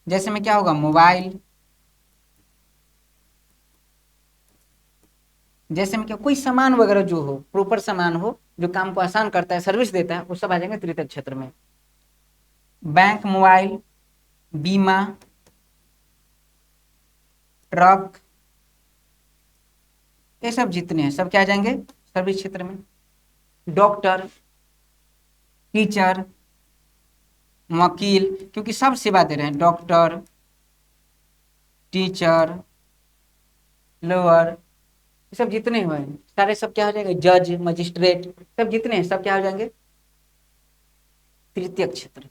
जैसे में क्या होगा, मोबाइल, जैसे में क्या, कोई सामान वगैरह जो हो, प्रॉपर सामान हो जो काम को आसान करता है, सर्विस देता है, वो सब आ जाएंगे तृतीय क्षेत्र में। बैंक, मोबाइल, बीमा, ट्रक, ये सब जितने हैं सब क्या आ जाएंगे सर्विस क्षेत्र में। डॉक्टर, टीचर, वकील, क्योंकि सब सेवा दे रहे हैं, डॉक्टर, टीचर, लॉयर, ये सब जितने हुए हैं सारे सब क्या हो जाएंगे, जज, मजिस्ट्रेट, सब जितने हैं सब क्या हो जाएंगे तृतीय क्षेत्र।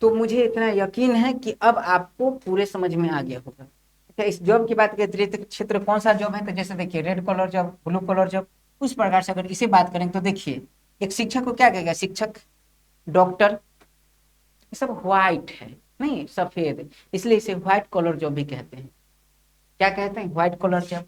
तो मुझे इतना यकीन है कि अब आपको पूरे समझ में आ गया होगा। अच्छा, इस जॉब की बात करें, तृतीय क्षेत्र कौन सा जॉब है, तो जैसे देखिए red collar job, blue collar job, उस प्रकार से अगर इसे बात करें तो देखिए, एक शिक्षक को क्या कहेगा, शिक्षक, डॉक्टर, ये सब व्हाइट है, नहीं सफेद, इसलिए इसे व्हाइट कॉलर जॉब भी कहते हैं। क्या कहते हैं, व्हाइट कॉलर जॉब।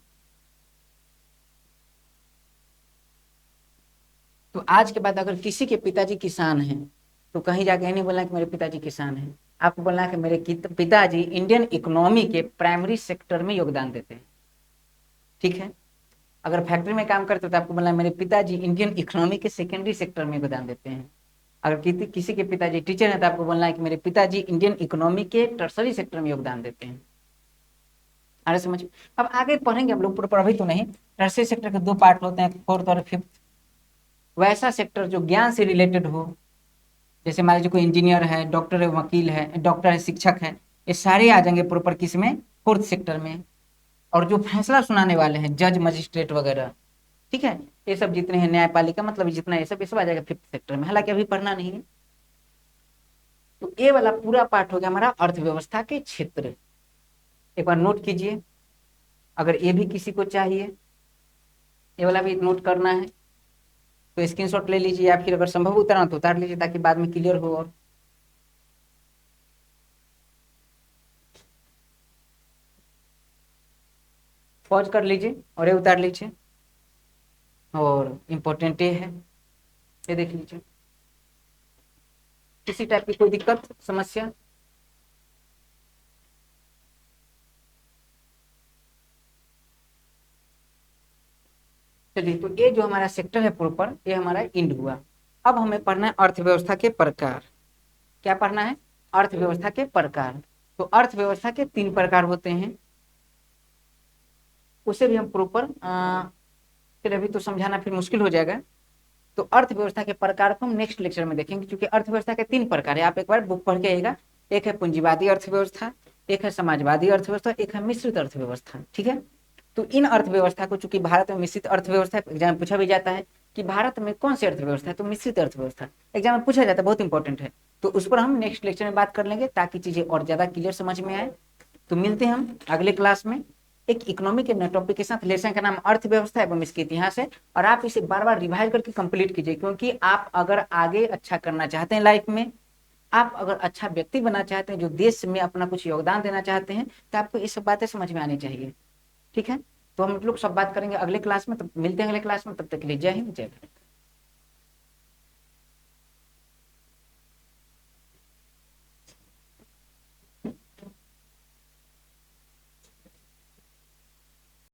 तो आज के बाद अगर किसी के पिताजी किसान हैं तो कहीं जाके नहीं बोलना कि मेरे पिताजी किसान हैं, आपको बोलना है कि मेरे पिताजी इंडियन इकोनॉमी के प्राइमरी सेक्टर में योगदान देते हैं। ठीक है, अगर फैक्ट्री में काम करते हो तो आपको बोलना है मेरे पिताजी इंडियन इकोनॉमी के सेकेंडरी सेक्टर में योगदान देते हैं। अगर किसी के पिताजी टीचर हैं तो आपको बोलना है कि मेरे पिताजी इंडियन इकोनॉमी के टर्सरी सेक्टर में योगदान देते हैं। अरे समझ, अब आगे पढ़ेंगे हम लोग, अभी तो नहीं। टर्सरी सेक्टर के दो पार्ट होते हैं, फोर्थ और फिफ्थ। वैसा सेक्टर जो ज्ञान से रिलेटेड हो, जैसे मान लीजिए कोई इंजीनियर है, डॉक्टर है, वकील है, डॉक्टर है, शिक्षक है, ये सारे आ जाएंगे प्रॉपर किस में, फोर्थ सेक्टर में। और जो फैसला सुनाने वाले हैं, जज, मजिस्ट्रेट वगैरह, ठीक है, ये सब जितने हैं, न्यायपालिका, मतलब जितना ये सब आ जाएगा फिफ्थ सेक्टर में, हालांकि अभी पढ़ना नहीं है। तो ये वाला पूरा पार्ट हो गया हमारा अर्थव्यवस्था के क्षेत्र। एक बार नोट कीजिए, अगर ये भी किसी को चाहिए, ये वाला भी नोट करना है तो स्क्रीनशॉट ले लीजिए, या फिर अगर संभव उतारना तो उतार लीजिए ताकि बाद में क्लियर हो। और पॉज कर लीजिए और ये उतार लीजिए। और इम्पोर्टेंट ये है, ये देख लीजिए। किसी टाइप की कोई दिक्कत समस्या? चलिए, तो ये जो हमारा सेक्टर है प्रॉपर, ये हमारा इंड हुआ। अब हमें पढ़ना है अर्थव्यवस्था के प्रकार। क्या पढ़ना है? अर्थव्यवस्था के प्रकार। तो अर्थव्यवस्था के 3 प्रकार होते हैं, उसे भी हम प्रॉपर फिर अभी तो समझाना फिर मुश्किल हो जाएगा। तो अर्थव्यवस्था के प्रकार को हम नेक्स्ट लेक्चर में देखेंगे, क्योंकि अर्थव्यवस्था के 3 प्रकार है। आप एक बार बुक पढ़ के आइएगा। एक है पूंजीवादी अर्थव्यवस्था, एक है समाजवादी अर्थव्यवस्था, एक है मिश्रित अर्थव्यवस्था। ठीक है। तो इन अर्थव्यवस्था को, चूंकि भारत में मिश्रित अर्थव्यवस्था एग्जाम में पूछा भी जाता है कि भारत में कौन सी अर्थव्यवस्था है, तो मिश्रित अर्थव्यवस्था एग्जाम में पूछा जाता है, बहुत इंपॉर्टेंट है। तो उस पर हम नेक्स्ट लेक्चर में बात कर लेंगे, ताकि चीजें और ज्यादा क्लियर समझ में आए। तो मिलते हैं हम अगले क्लास में एक इकोनॉमी के टॉपिक के साथ। लेसन का नाम अर्थव्यवस्था एवं इसके इतिहास है, और आप इसे बार बार रिवाइज करके कंप्लीट कीजिए, क्योंकि आप अगर आगे अच्छा करना चाहते हैं लाइफ में, आप अगर अच्छा व्यक्ति बनना चाहते हैं, जो देश में अपना कुछ योगदान देना चाहते हैं, तो आपको ये सब बातें समझ में आनी चाहिए। ठीक है। तो हम लोग सब बात करेंगे अगले क्लास में, तब मिलते हैं अगले क्लास में। तब तक के लिए जय हिंद, जय भारत।